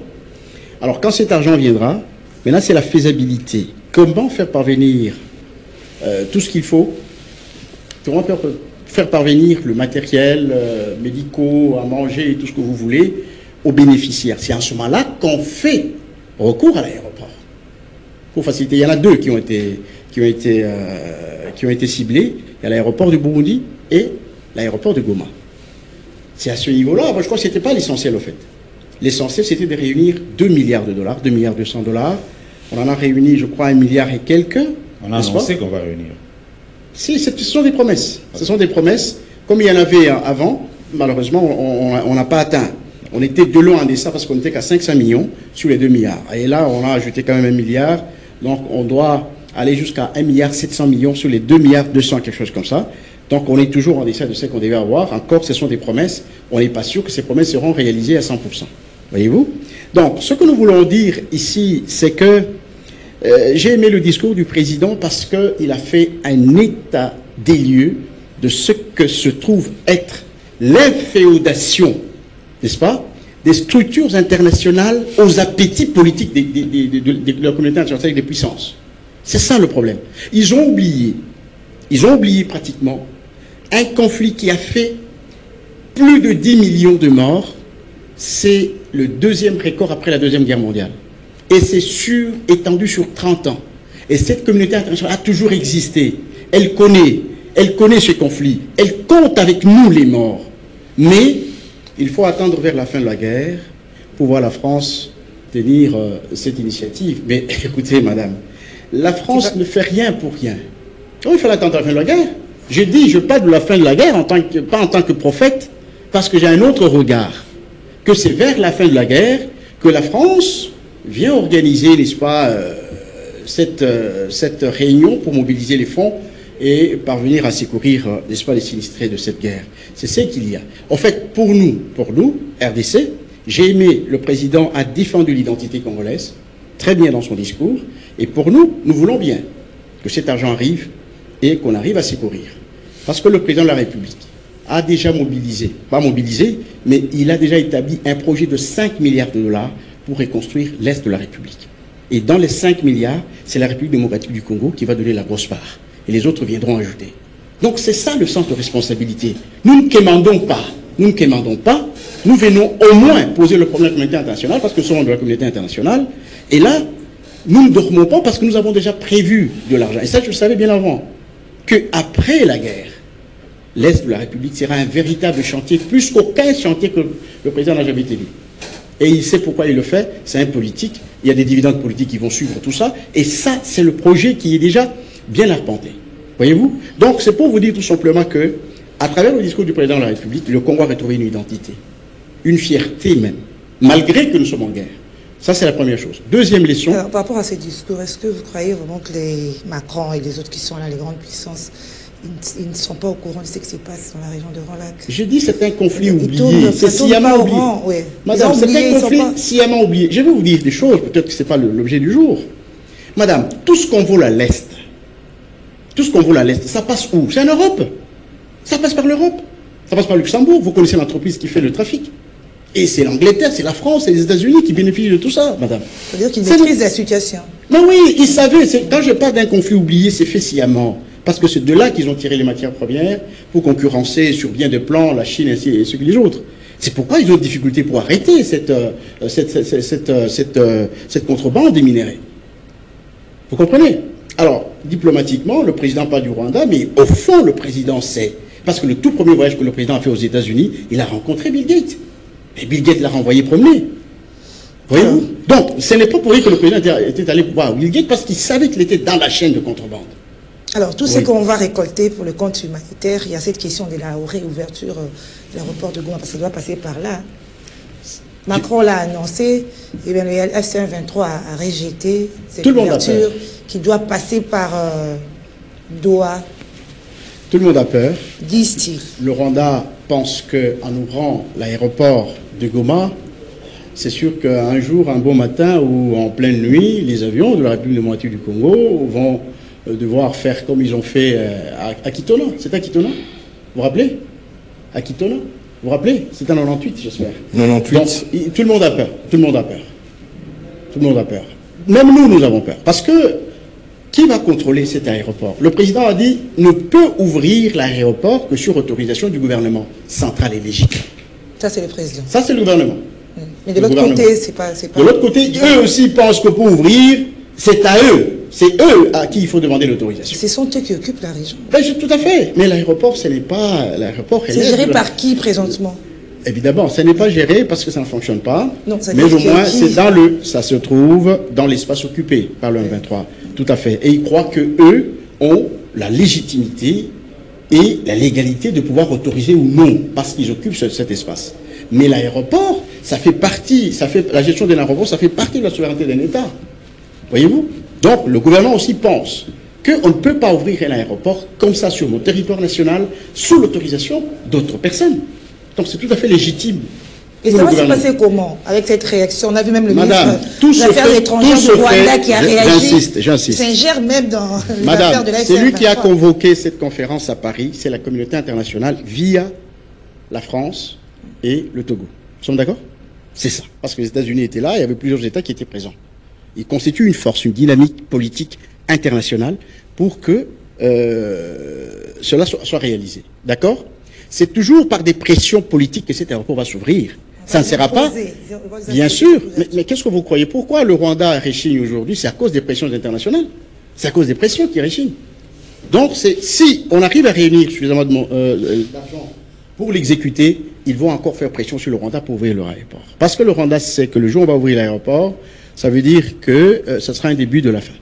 [SPEAKER 4] Alors, quand cet argent viendra, maintenant, c'est la faisabilité. Comment faire parvenir tout ce qu'il faut? Comment faire parvenir le matériel médicaux, à manger et tout ce que vous voulez aux bénéficiaires. C'est en ce moment-là qu'on fait recours à l'aéroport. Pour faciliter, il y en a deux qui ont été ciblés. Il y a l'aéroport du Burundi et l'aéroport de Goma. C'est à ce niveau-là, je crois que ce n'était pas l'essentiel au fait. L'essentiel, c'était de réunir 2 milliards de dollars, 2 milliards 200 dollars. On en a réuni, je crois, 1 milliard et quelques.
[SPEAKER 3] On a annoncé qu'on va réunir.
[SPEAKER 4] Si, ce sont des promesses. Ce sont des promesses. Comme il y en avait avant, malheureusement, on n'a pas atteint. On était de loin en deçà parce qu'on n'était qu'à 500 millions sur les 2 milliards. Et là, on a ajouté quand même 1 milliard. Donc, on doit aller jusqu'à 1 milliard 700 millions sur les 2 milliards 200, quelque chose comme ça. Donc, on est toujours en deçà de ce qu'on devait avoir. Encore, ce sont des promesses. On n'est pas sûr que ces promesses seront réalisées à 100%. Voyez-vous? Donc, ce que nous voulons dire ici, c'est que j'ai aimé le discours du président parce qu'il a fait un état des lieux de ce que se trouve être l'inféodation, n'est-ce pas, des structures internationales aux appétits politiques de la communauté internationale des puissances. C'est ça le problème. Ils ont oublié pratiquement un conflit qui a fait plus de 10 millions de morts. C'est le deuxième record après la Deuxième Guerre mondiale. Et c'est étendu sur 30 ans. Et cette communauté internationale a toujours existé. Elle connaît ce conflit. Elle compte avec nous les morts. Mais il faut attendre vers la fin de la guerre pour voir la France tenir cette initiative. Mais écoutez, madame, la France ne fait rien pour rien. Il faut attendre la fin de la guerre. Je parle de la fin de la guerre pas en tant que prophète, parce que j'ai un autre regard. Que c'est vers la fin de la guerre que la France vient organiser, n'est-ce pas, cette réunion pour mobiliser les fonds et parvenir à secourir, n'est-ce pas, les sinistrés de cette guerre. C'est ce qu'il y a. En fait, pour nous, RDC, j'ai aimé, le président a défendu l'identité congolaise, très bien dans son discours, et pour nous, nous voulons bien que cet argent arrive et qu'on arrive à secourir. Parce que le président de la République a déjà mobilisé, pas mobilisé, mais il a déjà établi un projet de 5 milliards de dollars pour reconstruire l'Est de la République. Et dans les 5 milliards, c'est la République démocratique du Congo qui va donner la grosse part. Et les autres viendront ajouter. Donc c'est ça le sens de responsabilité. Nous ne quémandons pas. Nous venons au moins poser le problème de la communauté internationale parce que nous sommes de la communauté internationale. Et là, nous ne dormons pas parce que nous avons déjà prévu de l'argent. Et ça, je le savais bien avant. Qu'après la guerre, l'Est de la République sera un véritable chantier, plus qu'aucun chantier que le président n'a jamais été vu. Et il sait pourquoi il le fait, c'est un politique, il y a des dividendes politiques qui vont suivre tout ça, et ça, c'est le projet qui est déjà bien arpenté. Voyez-vous? Donc, c'est pour vous dire tout simplement que, à travers le discours du président de la République, le Congo a retrouvé une identité, une fierté même, malgré que nous sommes en guerre. Ça, c'est la première chose. Deuxième leçon...
[SPEAKER 1] Alors, par rapport à ces discours, est-ce que vous croyez vraiment que les Macron et les autres qui sont là, les grandes puissances, ils ne sont pas au courant de ce qui se passe dans la région de Grand Lac?
[SPEAKER 4] Je dis c'est un conflit oublié. C'est sciemment oublié.
[SPEAKER 1] Ouais.
[SPEAKER 4] Madame, c'est un conflit sciemment oublié. Je vais vous dire des choses, peut-être que ce n'est pas l'objet du jour. Madame, tout ce qu'on vole à l'Est, ça passe où? C'est en Europe. Ça passe par l'Europe. Ça passe par Luxembourg. Vous connaissez l'entreprise qui fait le trafic. Et c'est l'Angleterre, c'est la France, c'est les États-Unis qui bénéficient de tout ça, madame.
[SPEAKER 1] C'est-à-dire qu'ils maîtrisent la situation.
[SPEAKER 4] Mais oui, ils savaient. Quand je parle d'un conflit oublié, c'est fait sciemment. Parce que c'est de là qu'ils ont tiré les matières premières pour concurrencer sur bien des plans la Chine et ce que les autres. C'est pourquoi ils ont des difficultés pour arrêter cette contrebande des minéraux. Vous comprenez? Alors, diplomatiquement, le président parle du Rwanda, mais au fond, le président sait. Parce que le tout premier voyage que le président a fait aux États-Unis, il a rencontré Bill Gates. Et Bill Gates l'a renvoyé promener. Voyez-vous? Donc, ce n'est pas pour lui que le président était allé voir Bill Gates, parce qu'il savait qu'il était dans la chaîne de contrebande.
[SPEAKER 1] Alors, tout ce qu'on va récolter pour le compte humanitaire, il y a cette question de la réouverture de l'aéroport de Goma, parce que ça doit passer par là. Macron l'a annoncé, et bien le FC123 a rejeté cette ouverture qui doit passer par Doha.
[SPEAKER 4] Tout le monde a peur.
[SPEAKER 1] Disent-ils.
[SPEAKER 4] Le Rwanda pense qu'en ouvrant l'aéroport de Goma, c'est sûr qu'un jour, un bon matin ou en pleine nuit, les avions de la République démocratique du Congo vont devoir faire comme ils ont fait à Kitona. C'est à Kitona? Vous vous rappelez? À Kitona? Vous vous rappelez? C'est en 98, j'espère.
[SPEAKER 2] 98.
[SPEAKER 4] Donc, tout le monde a peur. Tout le monde a peur. Tout le monde a peur. Même nous avons peur. Parce que qui va contrôler cet aéroport? Le président a dit ne peut ouvrir l'aéroport que sur autorisation du gouvernement central et légitime.
[SPEAKER 1] Ça, c'est le président.
[SPEAKER 4] Ça, c'est le gouvernement.
[SPEAKER 1] Mais de l'autre côté, c'est pas...
[SPEAKER 4] De l'autre côté, eux aussi pensent que pour ouvrir, c'est à eux. C'est eux à qui il faut demander l'autorisation.
[SPEAKER 1] Ce sont eux qui occupent la région.
[SPEAKER 4] Ben, tout à fait. Mais l'aéroport, ce n'est pas... L'aéroport...
[SPEAKER 1] C'est géré par qui présentement?
[SPEAKER 4] Évidemment, ce n'est pas géré parce que ça ne fonctionne pas.
[SPEAKER 1] Non, ça
[SPEAKER 4] mais au moins, c'est dans le... Ça se trouve dans l'espace occupé par le 23. Tout à fait. Et ils croient qu'eux ont la légitimité et la légalité de pouvoir autoriser ou non, parce qu'ils occupent cet espace. Mais l'aéroport, ça fait partie, la gestion de l'aéroport, ça fait partie de la souveraineté d'un État. Voyez-vous? Donc, le gouvernement aussi pense qu'on ne peut pas ouvrir un aéroport comme ça sur notre territoire national, sous l'autorisation d'autres personnes. Donc, c'est tout à fait légitime.
[SPEAKER 1] Et ça va se passer comment avec cette réaction? On a vu même le
[SPEAKER 4] Madame,
[SPEAKER 1] ministre des Affaires étrangères du Rwanda qui a réagi.
[SPEAKER 4] J'insiste.
[SPEAKER 1] S'ingère même dans l'affaire de la
[SPEAKER 4] c'est lui qui a convoqué cette conférence à Paris, c'est la communauté internationale via la France et le Togo. Nous sommes d'accord? C'est ça. Parce que les États-Unis étaient là, il y avait plusieurs États qui étaient présents. Il constitue une force, une dynamique politique internationale pour que cela soit réalisé. D'accord? C'est toujours par des pressions politiques que cet aéroport va s'ouvrir. Ça ne sera pas... Bien sûr, mais qu'est-ce que vous croyez? Pourquoi le Rwanda réchigne aujourd'hui? C'est à cause des pressions internationales. C'est à cause des pressions qui réchignent. Donc, si on arrive à réunir suffisamment d'argent pour l'exécuter, ils vont encore faire pression sur le Rwanda pour ouvrir leur aéroport. Parce que le Rwanda sait que le jour où on va ouvrir l'aéroport, ça veut dire que ça sera un début de la fin.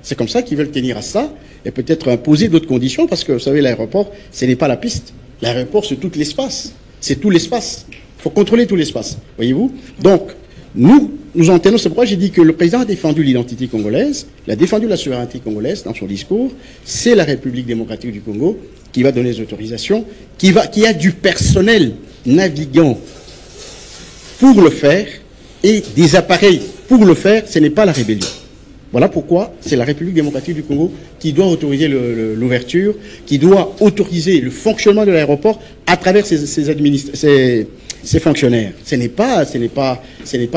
[SPEAKER 4] C'est comme ça qu'ils veulent tenir à ça et peut-être imposer d'autres conditions parce que, vous savez, l'aéroport, ce n'est pas la piste. L'aéroport, c'est tout l'espace. C'est tout l'espace. Il faut contrôler tout l'espace, voyez-vous. Donc, nous entendons, c'est pourquoi j'ai dit que le président a défendu l'identité congolaise, il a défendu la souveraineté congolaise dans son discours. C'est la République démocratique du Congo qui va donner les autorisations, qui a du personnel navigant pour le faire et des appareils pour le faire, ce n'est pas la rébellion. Voilà pourquoi c'est la République démocratique du Congo qui doit autoriser l'ouverture, qui doit autoriser le fonctionnement de l'aéroport à travers ses fonctionnaires. Ce n'est pas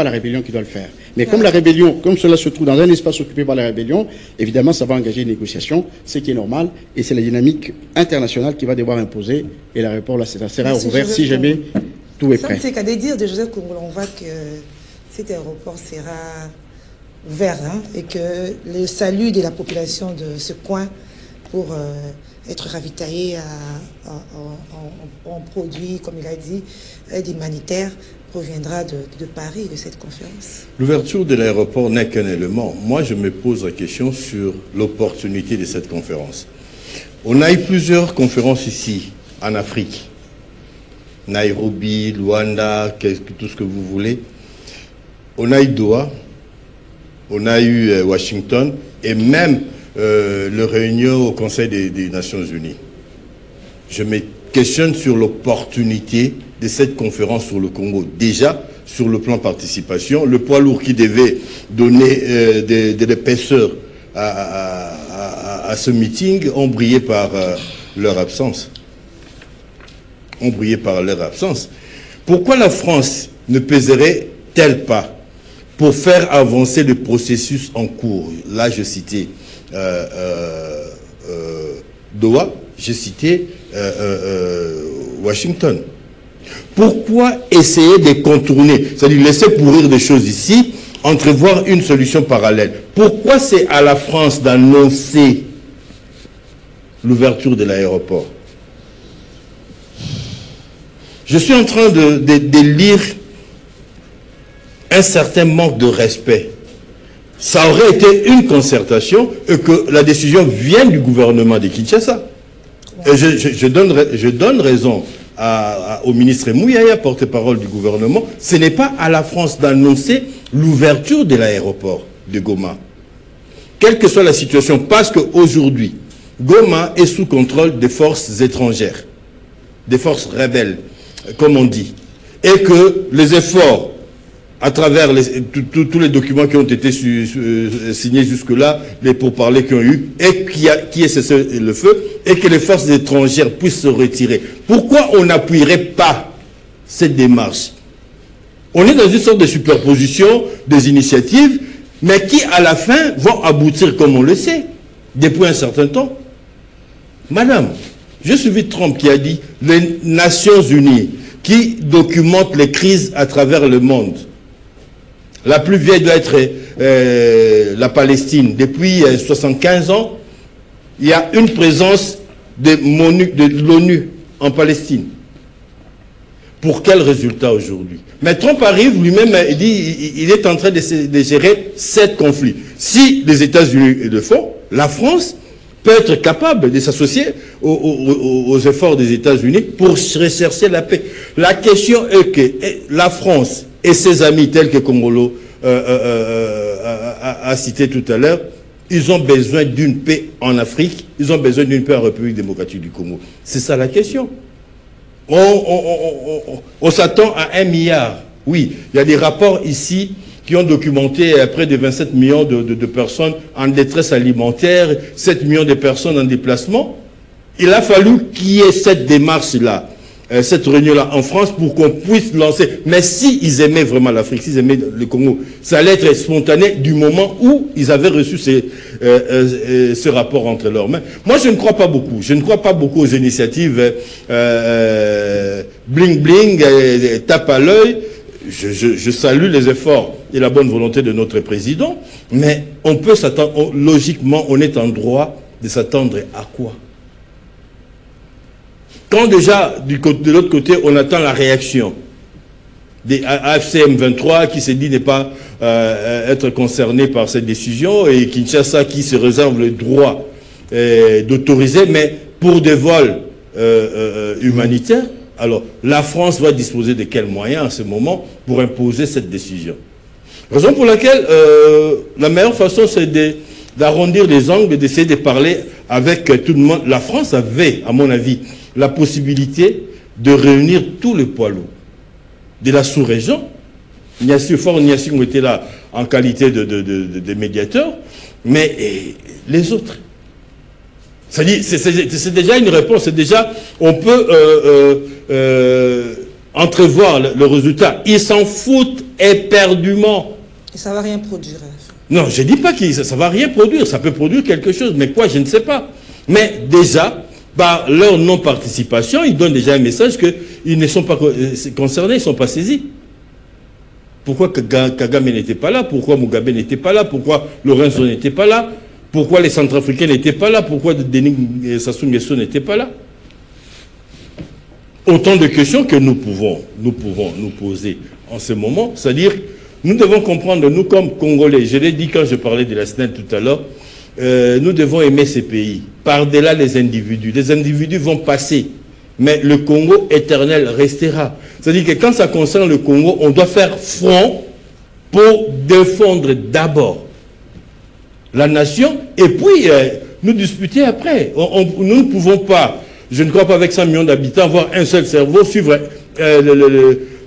[SPEAKER 4] la rébellion qui doit le faire. Mais comme la rébellion, comme cela se trouve dans un espace occupé par la rébellion, évidemment, ça va engager une négociation, ce qui est normal, et c'est la dynamique internationale qui va devoir imposer, et l'aéroport là, ça sera ouvert si jamais tout est prêt.
[SPEAKER 1] C'est qu'à dire de Joseph Kongolo, on voit que cet aéroport sera ouvert, hein, et que le salut de la population de ce coin pour être ravitaillé en produits, comme il a dit, humanitaires, proviendra de Paris, de cette conférence.
[SPEAKER 2] L'ouverture de l'aéroport n'est qu'un élément. Moi, je me pose la question sur l'opportunité de cette conférence. On a eu plusieurs conférences ici, en Afrique. Nairobi, Luanda, tout ce que vous voulez. On a eu Doha, on a eu Washington, et même le réunion au Conseil des Nations Unies. Je me questionne sur l'opportunité de cette conférence sur le Congo. Déjà, sur le plan participation, le poids lourd qui devait donner de l'épaisseur à ce meeting ont brillé par leur absence. Pourquoi la France ne pèserait-elle pas pour faire avancer le processus en cours? Là, je citais Doha, j'ai cité Washington. Pourquoi essayer de contourner, c'est-à-dire laisser pourrir des choses ici, entrevoir une solution parallèle? Pourquoi c'est à la France d'annoncer l'ouverture de l'aéroport? Je suis en train de lire un certain manque de respect. Ça aurait été une concertation et que la décision vienne du gouvernement de Kinshasa. Et je donne raison au ministre Mouyaya, porte-parole du gouvernement. Ce n'est pas à la France d'annoncer l'ouverture de l'aéroport de Goma. Quelle que soit la situation, parce qu'aujourd'hui, Goma est sous contrôle des forces étrangères, des forces rebelles, comme on dit. Et que les efforts à travers tous les documents qui ont été signés jusque-là, les pourparlers qui ont eu, et qui ait cessé le feu, et que les forces étrangères puissent se retirer. Pourquoi on n'appuierait pas cette démarche? On est dans une sorte de superposition des initiatives, mais qui, à la fin, vont aboutir, comme on le sait, depuis un certain temps. Madame, j'ai suivi Trump qui a dit « Les Nations Unies qui documente les crises à travers le monde. La plus vieille doit être la Palestine. Depuis 75 ans, il y a une présence de l'ONU en Palestine. Pour quel résultat aujourd'hui? Mais Trump arrive lui-même, il dit il est en train de gérer 7 conflits. Si les États-Unis le font, la France peut être capable de s'associer aux efforts des États-Unis pour rechercher la paix. La question est que la France et ses amis tels que Kongolo a cité tout à l'heure, ils ont besoin d'une paix en Afrique, ils ont besoin d'une paix en République démocratique du Congo. C'est ça la question. On s'attend à 1 milliard. Oui, il y a des rapports ici qui ont documenté près de 27 millions de personnes en détresse alimentaire, 7 millions de personnes en déplacement. Il a fallu qu'il y ait cette démarche-là, cette réunion-là en France pour qu'on puisse lancer. Mais s'ils aimaient vraiment l'Afrique, s'ils aimaient le Congo, ça allait être spontané du moment où ils avaient reçu ce rapport entre leurs mains. Moi, je ne crois pas beaucoup. Je ne crois pas beaucoup aux initiatives bling-bling, tape à l'œil. Je salue les efforts et la bonne volonté de notre président, mais on peut s'attendre, logiquement, on est en droit de s'attendre à quoi? Quand déjà, de l'autre côté, on attend la réaction des AFCM 23 qui se dit ne pas être concerné par cette décision et Kinshasa qui se réserve le droit d'autoriser, mais pour des vols humanitaires. Alors, la France va disposer de quels moyens en ce moment pour imposer cette décision? Raison pour laquelle la meilleure façon, c'est d'arrondir les angles et d'essayer de parler avec tout le monde. La France avait, à mon avis, la possibilité de réunir tous les poids lourds de la sous-région. Niassou Fort, Niassou ont été là en qualité de médiateurs, mais les autres. C'est déjà une réponse, c'est déjà, on peut entrevoir le résultat. Ils s'en foutent éperdument.
[SPEAKER 1] Et ça ne va rien produire.
[SPEAKER 2] Non, je ne dis pas que ça ne va rien produire, ça peut produire quelque chose, mais quoi, je ne sais pas. Mais déjà, par leur non-participation, ils donnent déjà un message qu'ils ne sont pas concernés, ils ne sont pas saisis. Pourquoi Kagame n'était pas là? Pourquoi Mugabe n'était pas là? Pourquoi Lorenzo n'était pas là? Pourquoi les Centrafricains n'étaient pas là? Pourquoi Denis Sassou Nguesso n'était pas là? Autant de questions que nous pouvons nous poser en ce moment. C'est-à-dire, nous devons comprendre, nous comme Congolais, je l'ai dit quand je parlais de la SNEL tout à l'heure, nous devons aimer ces pays, par-delà les individus. Les individus vont passer, mais le Congo éternel restera. C'est-à-dire que quand ça concerne le Congo, on doit faire front pour défendre d'abord la nation, et puis nous disputer après. Nous ne pouvons pas, je ne crois pas avec 100 millions d'habitants, avoir un seul cerveau, suivre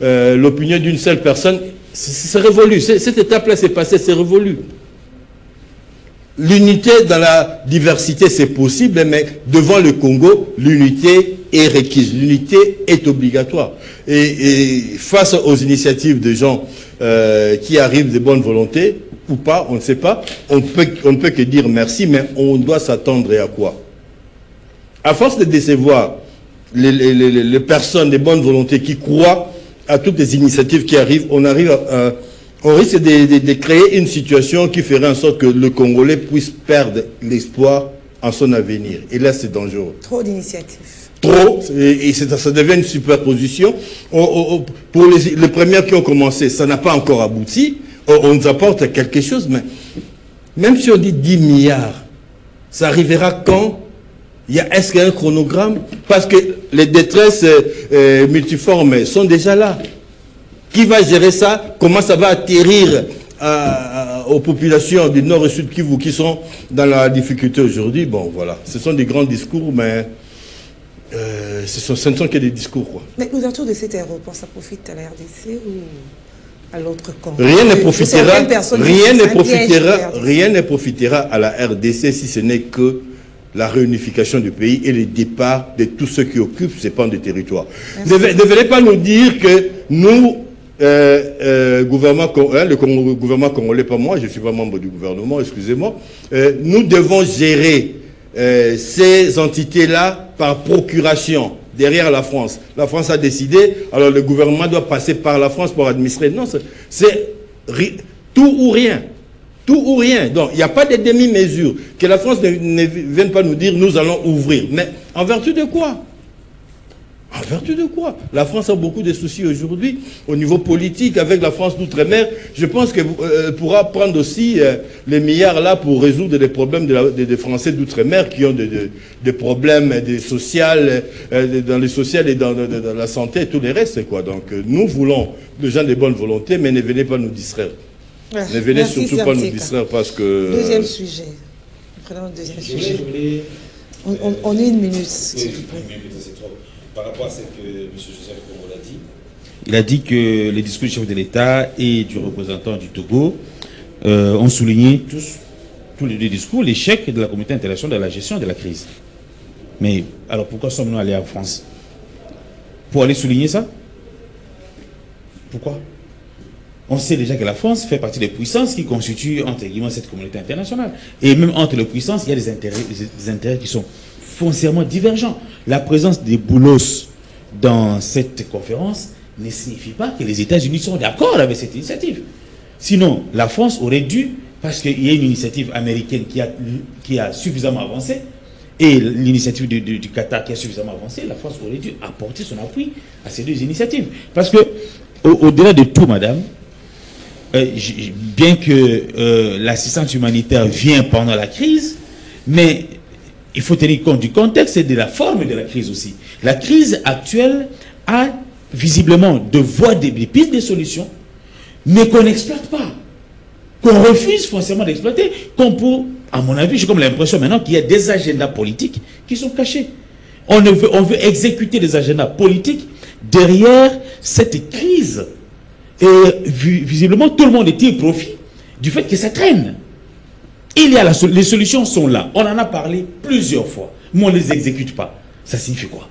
[SPEAKER 2] l'opinion d'une seule personne. C'est révolu. Cette étape-là s'est passée, c'est révolu. L'unité dans la diversité, c'est possible, mais devant le Congo, l'unité est requise, l'unité est obligatoire. Et face aux initiatives de gens qui arrivent de bonne volonté, ou pas, on ne sait pas, on ne peut que dire merci, mais on doit s'attendre à quoi? À force de décevoir les personnes de bonne volonté qui croient à toutes les initiatives qui arrivent, on risque de créer une situation qui ferait en sorte que le Congolais puisse perdre l'espoir en son avenir. Et là, c'est dangereux.
[SPEAKER 1] Trop d'initiatives.
[SPEAKER 2] Trop, et ça devient une superposition. Pour les premières qui ont commencé, ça n'a pas encore abouti. On nous apporte quelque chose, mais même si on dit 10 milliards, ça arrivera quand? Est-ce qu'il y a un chronogramme? Parce que les détresses multiformes sont déjà là. Qui va gérer ça? Comment ça va atterrir aux populations du Nord et Sud Kivu qui sont dans la difficulté aujourd'hui? Bon, voilà. Ce sont des grands discours, mais ce ne sont que des discours, quoi.
[SPEAKER 1] Mais l'ouverture de cet aéroport, ça profite à la RDC ou à l'autre camp?
[SPEAKER 2] Rien ne profitera à la RDC si ce n'est que la réunification du pays et le départ de tous ceux qui occupent ces pans de territoire. Ne venez pas nous dire que nous, le gouvernement congolais, pas moi, je ne suis pas membre du gouvernement, excusez-moi, nous devons gérer ces entités-là par procuration. derrière la France. La France a décidé, alors le gouvernement doit passer par la France pour administrer. Non, c'est tout ou rien. Tout ou rien. Donc, il n'y a pas de demi-mesure. Que la France ne vienne pas nous dire, nous allons ouvrir. Mais en vertu de quoi? En vertu de quoi? La France a beaucoup de soucis aujourd'hui au niveau politique avec la France d'outre-mer. Je pense qu'elle pourra prendre aussi les milliards là pour résoudre les problèmes des Français d'outre-mer qui ont des problèmes dans les sociales et dans la santé et tout les restes, quoi. Donc nous voulons des gens de bonne volonté, mais ne venez pas nous distraire. Ne venez
[SPEAKER 1] Merci,
[SPEAKER 2] surtout pas nous distraire parce que...
[SPEAKER 1] Deuxième sujet. Prenons le deuxième sujet. On est une minute, s'il vous plaît.
[SPEAKER 3] Par rapport à ce que M. Joseph Kongo l'a dit, il a dit que les discours du chef de l'État et du représentant du Togo ont souligné tous les deux discours l'échec de la communauté internationale dans la gestion de la crise. Mais alors pourquoi sommes-nous allés en France? Pour aller souligner ça? Pourquoi? On sait déjà que la France fait partie des puissances qui constituent entre guillemets cette communauté internationale. Et même entre les puissances, il y a des intérêts qui sont foncièrement divergents. La présence des boulos dans cette conférence ne signifie pas que les États-Unis sont d'accord avec cette initiative. Sinon, la France aurait dû, parce qu'il y a une initiative américaine qui a suffisamment avancé, et l'initiative du Qatar qui a suffisamment avancé, la France aurait dû apporter son appui à ces deux initiatives. Parce que, au-delà de tout, madame, bien que l'assistance humanitaire vient pendant la crise, mais il faut tenir compte du contexte et de la forme de la crise aussi. La crise actuelle a visiblement de voies, des pistes, des solutions, mais qu'on n'exploite pas, qu'on refuse foncièrement d'exploiter, à mon avis, j'ai comme l'impression maintenant qu'il y a des agendas politiques qui sont cachés. On veut exécuter des agendas politiques derrière cette crise. Et visiblement, tout le monde tire profit du fait que ça traîne. Les solutions sont là. On en a parlé plusieurs fois, mais on ne les exécute pas. Ça signifie quoi?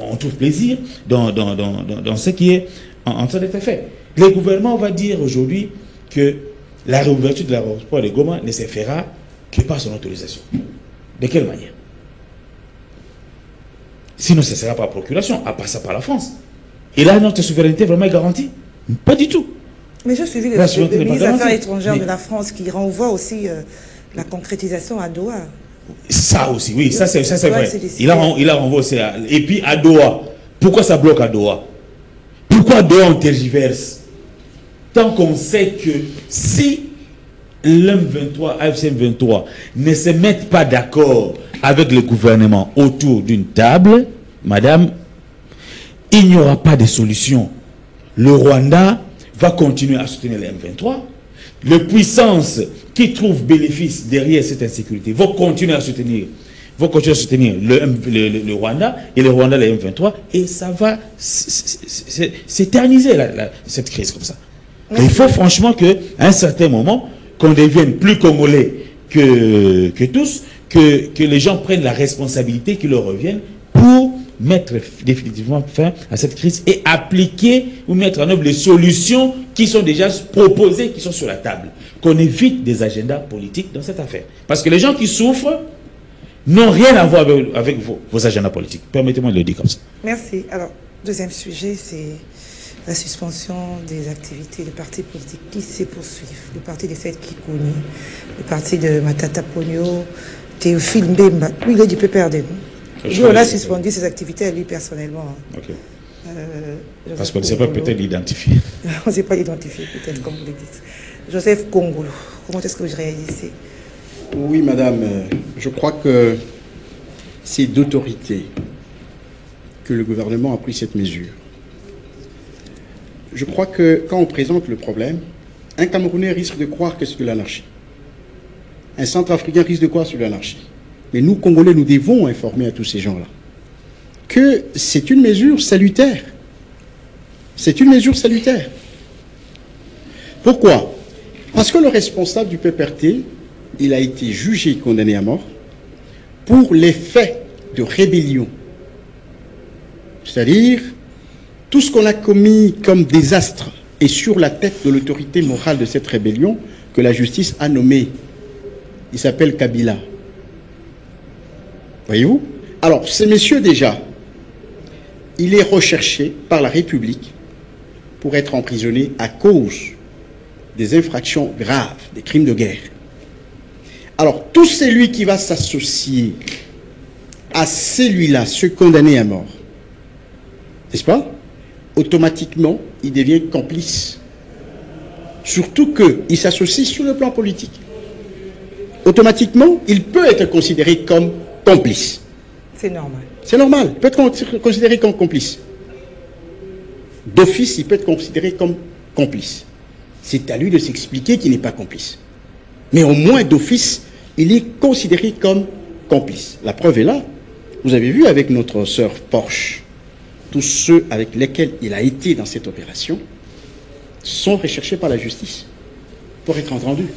[SPEAKER 3] On trouve plaisir dans ce qui est en train d'être fait. Le gouvernement va dire aujourd'hui que la réouverture de l'aéroport de Goma ne se fera que par son autorisation. De quelle manière? Sinon, ce sera par procuration, à passer par la France. Et là, notre souveraineté vraiment est garantie? Pas du tout.
[SPEAKER 1] Mais j'ai suivi le ministre des Affaires étrangères de la France qui renvoie aussi la concrétisation à Doha.
[SPEAKER 3] Ça aussi, oui, ça c'est vrai. Il a renvoyé aussi. Et puis à Doha, pourquoi ça bloque à Doha? Pourquoi Doha on tergiverse? Tant qu'on sait que si l'M23, AFC-M23 ne se mettent pas d'accord avec le gouvernement autour d'une table, madame, il n'y aura pas de solution. Le Rwanda va continuer à soutenir les M23. Les puissances qui trouvent bénéfice derrière cette insécurité vont continuer à soutenir le Rwanda, et le Rwanda les M23, et ça va s'éterniser cette crise comme ça. Et il faut franchement qu'à un certain moment, qu'on devienne plus congolais que tous, que les gens prennent la responsabilité qui leur revienne pour mettre définitivement fin à cette crise et appliquer ou mettre en œuvre les solutions qui sont déjà proposées, qui sont sur la table. Qu'on évite des agendas politiques dans cette affaire. Parce que les gens qui souffrent n'ont rien à voir avec vos agendas politiques. Permettez-moi de le dire comme ça.
[SPEAKER 1] Merci. Alors, deuxième sujet, c'est la suspension des activités des partis politiques qui se poursuivent. Le parti des Fêtes Kikouni, le parti de Matata Pogno, Théophile Mbemba, lui il est du PPRD. Lui, on a suspendu ses activités à lui personnellement.
[SPEAKER 3] Ok. Parce qu'on ne sait pas peut-être l'identifier.
[SPEAKER 1] On ne sait pas l'identifier, peut-être, comme vous le dites. Joseph Kongolo, comment est-ce que je réagissais?
[SPEAKER 4] Oui, madame, je crois que c'est d'autorité que le gouvernement a pris cette mesure. Je crois que quand on présente le problème, un Camerounais risque de croire que c'est de l'anarchie. Un Centrafricain risque de croire que c'est de l'anarchie. Mais nous, Congolais, nous devons informer à tous ces gens-là que c'est une mesure salutaire. C'est une mesure salutaire. Pourquoi? Parce que le responsable du PPRT, il a été jugé et condamné à mort pour les faits de rébellion. C'est-à-dire, tout ce qu'on a commis comme désastre est sur la tête de l'autorité morale de cette rébellion que la justice a nommée. Il s'appelle Kabila. Voyez-vous? Alors, ces messieurs déjà, il est recherché par la République pour être emprisonné à cause des infractions graves, des crimes de guerre. Alors, tout celui qui va s'associer à celui-là, ce condamné à mort, n'est-ce pas? Automatiquement, il devient complice. Surtout qu'il s'associe sur le plan politique. Automatiquement, il peut être considéré comme complice.
[SPEAKER 1] C'est normal.
[SPEAKER 4] C'est normal, il peut être considéré comme complice. D'office, il peut être considéré comme complice. C'est à lui de s'expliquer qu'il n'est pas complice. Mais au moins d'office, il est considéré comme complice. La preuve est là. Vous avez vu avec notre sœur Porsche, tous ceux avec lesquels il a été dans cette opération sont recherchés par la justice pour être entendus.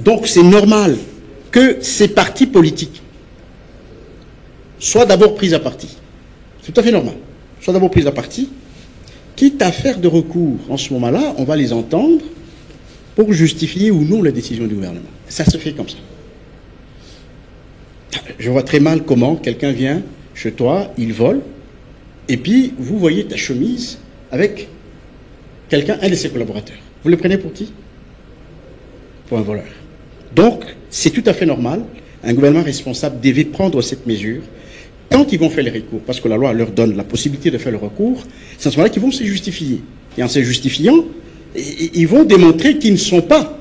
[SPEAKER 4] Donc c'est normal que ces partis politiques soient d'abord pris à partie. C'est tout à fait normal. Soient d'abord pris à partie. Quitte à faire de recours en ce moment-là, on va les entendre pour justifier ou non la décision du gouvernement. Ça se fait comme ça. Je vois très mal comment quelqu'un vient chez toi, il vole, et puis vous voyez ta chemise avec quelqu'un, un de ses collaborateurs. Vous le prenez pour qui? Pour un voleur. Donc, c'est tout à fait normal. Un gouvernement responsable devait prendre cette mesure quand ils vont faire les recours, parce que la loi leur donne la possibilité de faire le recours. C'est à ce moment-là qu'ils vont se justifier. Et en se justifiant, ils vont démontrer qu'ils ne sont pas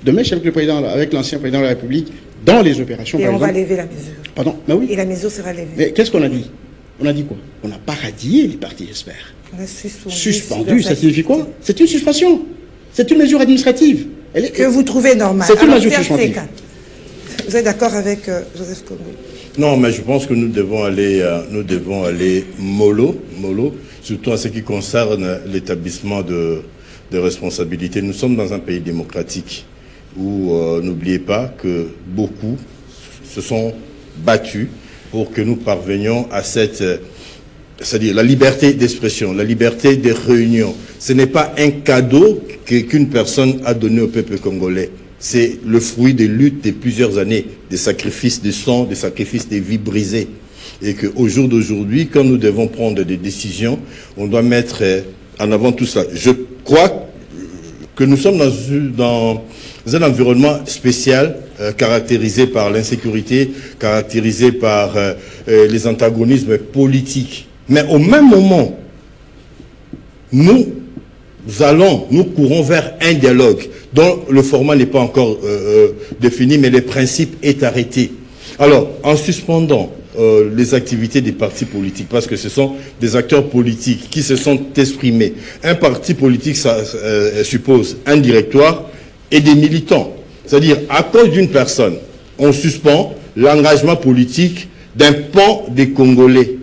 [SPEAKER 4] de mèche avec le président, avec l'ancien président de la République dans les opérations.
[SPEAKER 1] Et on va lever la mesure.
[SPEAKER 4] Pardon? Ben oui.
[SPEAKER 1] Et la mesure sera levée.
[SPEAKER 4] Mais qu'est-ce qu'on a dit? On a dit quoi? On n'a pas radié les partis, j'espère.
[SPEAKER 1] On a
[SPEAKER 4] suspendu, ça signifie quoi? C'est une suspension. C'est une mesure administrative.
[SPEAKER 1] Que vous trouvez normale.
[SPEAKER 4] C'est une mesure suspensive.
[SPEAKER 1] Vous êtes d'accord avec Joseph Congo?
[SPEAKER 2] Non, mais je pense que nous devons aller mollo, surtout en ce qui concerne l'établissement de responsabilités. Nous sommes dans un pays démocratique où, n'oubliez pas que beaucoup se sont battus pour que nous parvenions à cette, c'est-à-dire la liberté d'expression, la liberté de réunion. Ce n'est pas un cadeau qu'une personne a donné au peuple congolais. C'est le fruit des luttes de plusieurs années, des sacrifices de sang, des sacrifices des vies brisées. Et qu'au jour d'aujourd'hui, quand nous devons prendre des décisions, on doit mettre en avant tout cela. Je crois que nous sommes dans un environnement spécial, caractérisé par l'insécurité, caractérisé par les antagonismes politiques. Mais au même moment, nous courons vers un dialogue dont le format n'est pas encore défini, mais le principe est arrêté. Alors, en suspendant les activités des partis politiques, parce que ce sont des acteurs politiques qui se sont exprimés. Un parti politique, ça suppose un directoire et des militants. C'est-à-dire, à cause d'une personne, on suspend l'engagement politique d'un pan des Congolais.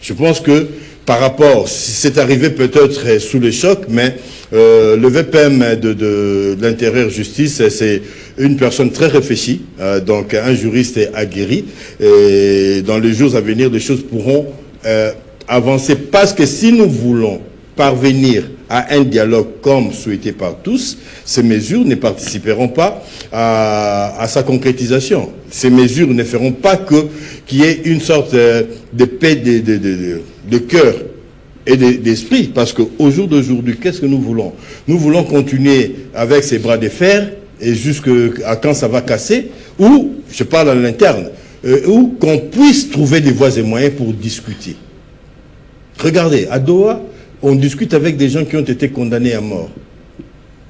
[SPEAKER 2] Je pense que par rapport, c'est arrivé peut-être sous le choc, mais le VPM de l'Intérieur Justice, c'est une personne très réfléchie, donc un juriste aguerri, et dans les jours à venir, les choses pourront avancer, parce que si nous voulons parvenir à un dialogue comme souhaité par tous, ces mesures ne participeront pas à sa concrétisation. Ces mesures ne feront pas qu'il y ait une sorte de paix de cœur et d'esprit, parce qu'au jour d'aujourd'hui, qu'est-ce que nous voulons? Nous voulons continuer avec ces bras de fer, et jusqu'à quand ça va casser, ou, je parle à l'interne, ou qu'on puisse trouver des voies et moyens pour discuter. Regardez, à Doha, on discute avec des gens qui ont été condamnés à mort,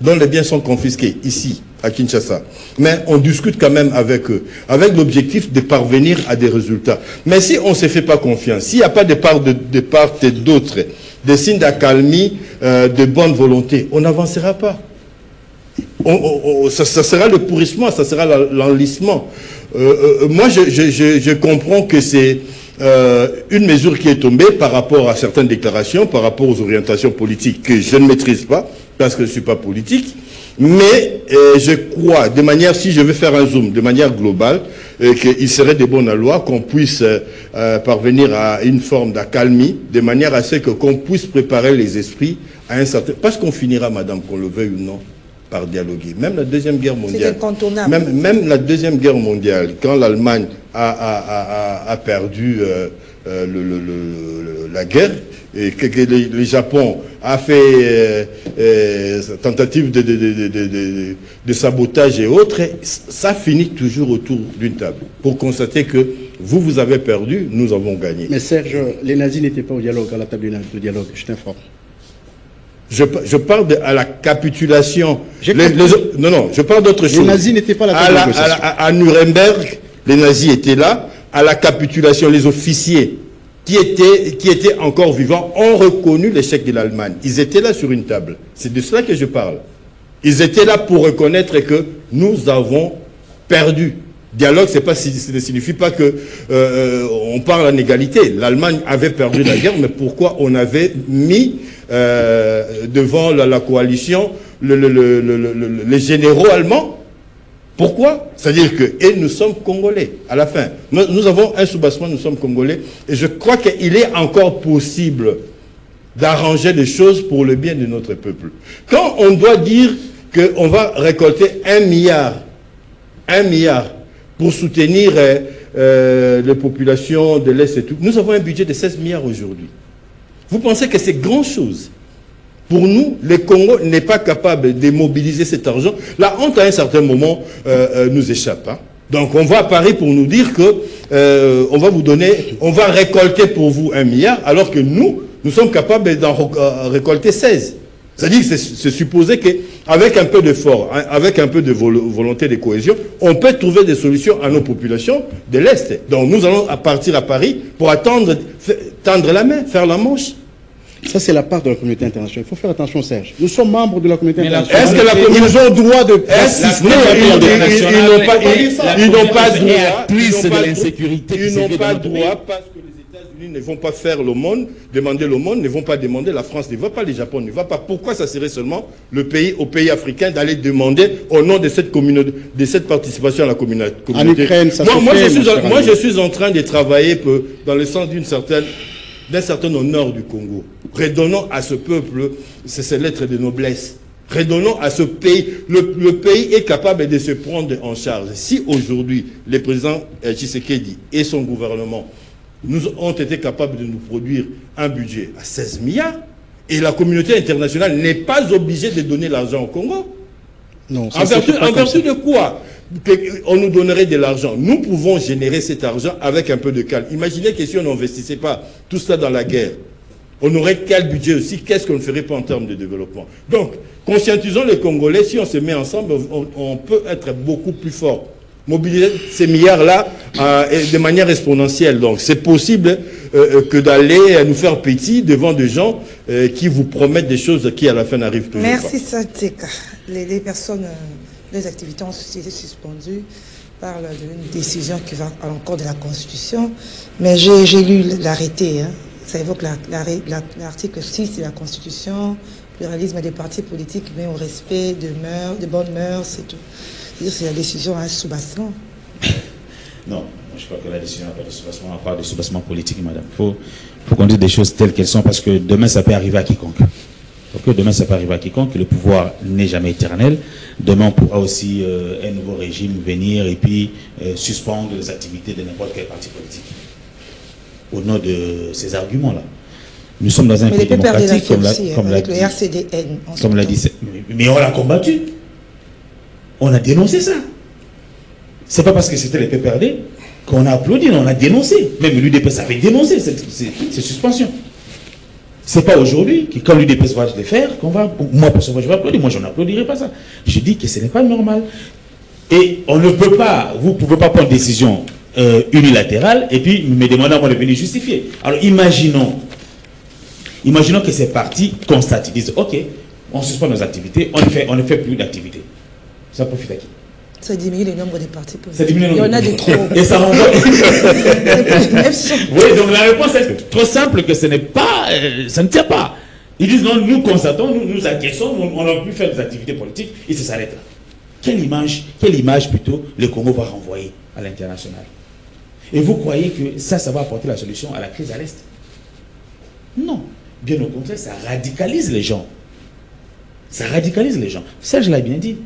[SPEAKER 2] dont les biens sont confisqués, ici, à Kinshasa. Mais on discute quand même avec eux, avec l'objectif de parvenir à des résultats. Mais si on ne se fait pas confiance, s'il n'y a pas de part et d'autre, des signes d'accalmie, de bonne volonté, on n'avancera pas. Ça sera le pourrissement, ça sera l'enlissement. Moi, je comprends que c'est une mesure qui est tombée par rapport à certaines déclarations, par rapport aux orientations politiques que je ne maîtrise pas, parce que je ne suis pas politique, mais je crois, de manière, si je veux faire un zoom, de manière globale, qu'il serait de bonne loi qu'on puisse parvenir à une forme d'accalmie, de manière à ce qu'on puisse préparer les esprits à un certain... Parce qu'on finira, madame, qu'on le veuille ou non, par dialoguer. Même la Deuxième Guerre mondiale, même la Deuxième Guerre mondiale, quand l'Allemagne a perdu la guerre, et que le Japon a fait tentative de sabotage et autres, ça finit toujours autour d'une table pour constater que vous avez perdu, nous avons gagné.
[SPEAKER 4] Mais Serge, les nazis n'étaient pas au dialogue, à la table de dialogue, je t'informe.
[SPEAKER 2] Je parle à la capitulation. Non, je parle d'autre chose.
[SPEAKER 4] Les nazis n'étaient pas à la table de négociation.
[SPEAKER 2] À Nuremberg, les nazis étaient là. À la capitulation, les officiers qui étaient encore vivants ont reconnu l'échec de l'Allemagne. Ils étaient là sur une table. C'est de cela que je parle. Ils étaient là pour reconnaître que nous avons perdu. Dialogue, ça ne signifie pas que on parle en égalité. L'Allemagne avait perdu la guerre, mais pourquoi on avait mis devant la coalition les généraux allemands? Pourquoi? C'est-à-dire que et nous sommes Congolais, à la fin. Nous avons un soubassement, nous sommes Congolais, et je crois qu'il est encore possible d'arranger les choses pour le bien de notre peuple. Quand on doit dire qu'on va récolter 1 milliard pour soutenir les populations de l'Est et tout, nous avons un budget de 16 milliards aujourd'hui. Vous pensez que c'est grand-chose? Pour nous, le Congo n'est pas capable de mobiliser cet argent. La honte, à un certain moment, nous échappe. Hein. Donc, on va à Paris pour nous dire que on va vous donner, on va récolter pour vous 1 milliard, alors que nous sommes capables d'en récolter 16. C'est-à-dire que c'est supposé qu'avec un peu d'effort, avec un peu de volonté de cohésion, on peut trouver des solutions à nos populations de l'Est. Donc, nous allons partir à Paris pour tendre la main, faire la manche.
[SPEAKER 4] Ça, c'est la part de la communauté internationale. Il faut faire attention, Serge. Nous sommes membres de la communauté internationale.
[SPEAKER 2] Est-ce que la communauté...
[SPEAKER 4] Ils ont le droit de...
[SPEAKER 2] Ils n'ont pas droit...
[SPEAKER 5] Ils
[SPEAKER 2] n'ont pas droit parce que les États-Unis ne vont pas faire l'aumône, demander l'aumône, ne vont pas demander, la France ne va pas, les Japon ne va pas. Pourquoi ça serait seulement aux pays africains d'aller demander au nom de cette communauté, de cette participation à la communauté?
[SPEAKER 4] En Ukraine, ça
[SPEAKER 2] moi, je suis en train de travailler dans le sens d'un certain honneur du Congo. Redonnons à ce peuple ses lettres de noblesse. Redonnons à ce pays. Le pays est capable de se prendre en charge. Si aujourd'hui, le président Tshisekedi et son gouvernement ont été capables de nous produire un budget à 16 milliards, et la communauté internationale n'est pas obligée de donner l'argent au Congo.
[SPEAKER 4] Non,
[SPEAKER 2] en vertu de quoi on nous donnerait de l'argent? Nous pouvons générer cet argent avec un peu de calme. Imaginez que si on n'investissait pas tout cela dans la guerre, on aurait quel budget aussi? Qu'est-ce qu'on ne ferait pas en termes de développement? Donc, conscientisons les Congolais. Si on se met ensemble, on peut être beaucoup plus fort. Mobiliser ces milliards-là de manière exponentielle. Donc, c'est possible que d'aller nous faire petit devant des gens qui vous promettent des choses qui, à la fin, n'arrivent toujours pas.
[SPEAKER 1] Merci, Satseka. Les personnes, les activités ont été suspendues par d'une décision qui va à l'encontre de la Constitution. Mais j'ai lu l'arrêté. Hein. Ça évoque l'article 6 de la Constitution, pluralisme des partis politiques, mais au respect de bonnes mœurs, c'est tout. C'est la décision à un soubassement.
[SPEAKER 3] Non, je crois que la décision n'a pas de soubassement, on parle de soubassement politique, madame. Il faut qu'on dise des choses telles qu'elles sont, parce que demain, ça peut arriver à quiconque. Demain, ça peut arriver à quiconque, le pouvoir n'est jamais éternel. Demain, on pourra aussi, un nouveau régime venir et puis suspendre les activités de n'importe quel parti politique. Au nom de ces arguments-là. Nous sommes dans un pays démocratique, comme l'a dit.
[SPEAKER 1] Le RCDN.
[SPEAKER 3] Comme l'a dit. Mais on l'a combattu. On a dénoncé ça. C'est pas parce que c'était les PPRD qu'on a applaudi, on a dénoncé. Même l'UDPS avait dénoncé ces suspensions. C'est pas aujourd'hui que quand l'UDPS va le faire, qu'on va. Moi, personnellement, je vais applaudir. Moi, je n'applaudirai pas ça. Je dis que ce n'est pas normal. Et on ne peut pas, vous ne pouvez pas prendre une décision unilatérale et puis me demander à moi de venir justifier. Alors, imaginons que ces partis constatent, ils disent, OK, on suspend nos activités, on ne fait plus d'activités. Ça profite à qui?
[SPEAKER 1] Ça diminue le nombre de partis politiques.
[SPEAKER 3] Ça diminue le nombre.
[SPEAKER 1] Il y en a de trop.
[SPEAKER 3] Et ça renvoie. Oui, donc la réponse est trop simple que ce n'est pas, ça ne tient pas. Ils disent non, nous constatons, nous acquiesçons, on n'a plus fait des activités politiques, et ça s'arrête là. Quelle image plutôt le Congo va renvoyer à l'international? Et vous croyez que ça va apporter la solution à la crise à l'Est? Non. Bien au contraire, ça radicalise les gens. Ça radicalise les gens. Serge l'a bien dit.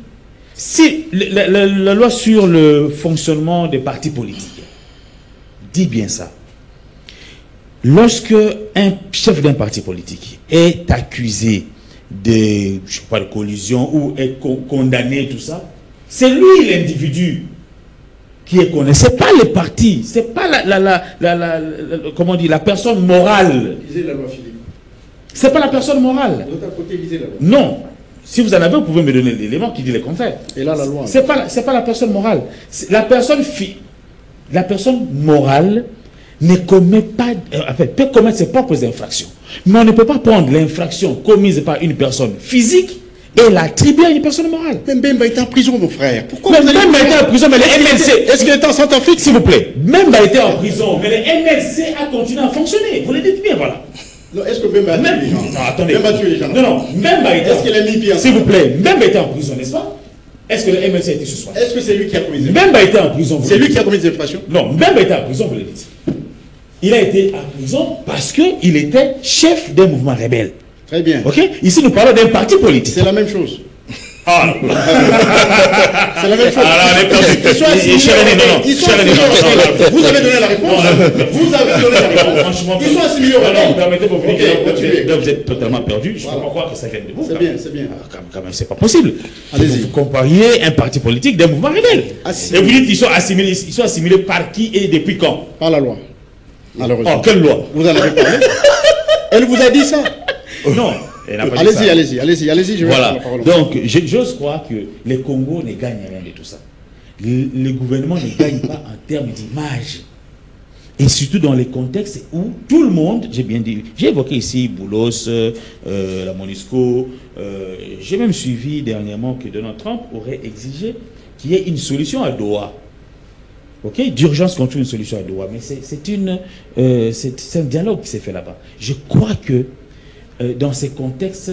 [SPEAKER 3] Si la loi sur le fonctionnement des partis politiques dit bien ça, lorsque un chef d'un parti politique est accusé de, je sais pas, de collusion ou est condamné, tout ça, c'est lui l'individu qui est condamné. C'est pas les partis, c'est pas comment on dit, la personne morale.
[SPEAKER 4] Lisez la loi, Philippe.
[SPEAKER 3] C'est pas la personne morale.
[SPEAKER 4] De l'autre côté, lisez la loi.
[SPEAKER 3] Non. Si vous en avez, vous pouvez me donner l'élément qui dit le contraire.
[SPEAKER 4] Et là, la loi.
[SPEAKER 3] C'est pas la personne morale. La personne morale ne commet pas, peut commettre ses propres infractions. Mais on ne peut pas prendre l'infraction commise par une personne physique et l'attribuer à une personne morale.
[SPEAKER 4] Même Bemba est en prison, mon frère. Pourquoi
[SPEAKER 3] Même Bemba était en prison, mais le MLC...
[SPEAKER 4] Est-ce qu'il est en Centrafrique,
[SPEAKER 3] s'il vous plaît? Bemba était en prison, mais le MLC a continué à fonctionner. Vous le dites bien, voilà.
[SPEAKER 4] Non, est-ce que Bemba a tué les gens?
[SPEAKER 3] Non, attendez.
[SPEAKER 4] Bemba a tué les gens.
[SPEAKER 3] Non, Bemba était...
[SPEAKER 4] Est-ce qu'il a mis pied en...
[SPEAKER 3] S'il vous plaît, Bemba était en prison, n'est-ce pas? Est-ce que le MLC a été suspendu?
[SPEAKER 4] Est-ce que c'est lui qui a commis des
[SPEAKER 3] Bemba était en prison.
[SPEAKER 4] C'est lui qui a commis des infractions?
[SPEAKER 3] Non, Bemba était en prison, vous le dites. Il a été en prison parce qu'il était chef d'un mouvement rebelle.
[SPEAKER 4] Très bien.
[SPEAKER 3] Ok? Ici, nous parlons d'un parti politique.
[SPEAKER 4] C'est la même chose.
[SPEAKER 3] Ah,
[SPEAKER 4] c'est la même chose. Vous avez donné la réponse. Vous avez donné la réponse.
[SPEAKER 3] Franchement,
[SPEAKER 4] ils sont assimilés au rebelle.
[SPEAKER 3] Permettez-moi de vous dire, vous êtes totalement perdu. Je ne peux pas croire que ça vient de vous.
[SPEAKER 4] C'est bien, c'est bien.
[SPEAKER 3] Quand même, c'est pas possible.
[SPEAKER 4] Allez-y.
[SPEAKER 3] Vous compariez un parti politique d'un mouvement rebelle. Et vous dites qu'ils sont assimilés par qui et depuis quand?
[SPEAKER 4] Par la loi. Malheureusement.
[SPEAKER 3] Oh, quelle loi?
[SPEAKER 4] Vous en avez parlé? Elle vous a dit ça?
[SPEAKER 3] Non.
[SPEAKER 4] Allez-y, je vais
[SPEAKER 3] voilà.
[SPEAKER 4] la parole.
[SPEAKER 3] Donc, j'ose croire que les Congos ne gagnent rien de tout ça. Le gouvernement ne gagne pas en termes d'image. Et surtout dans les contextes où tout le monde, j'ai bien dit, j'ai évoqué ici Boulos, la MONUSCO, j'ai même suivi dernièrement que Donald Trump aurait exigé qu'il y ait une solution à Doha. Ok, d'urgence qu'on trouve une solution à Doha, mais c'est un dialogue qui s'est fait là-bas. Je crois que dans ces contextes,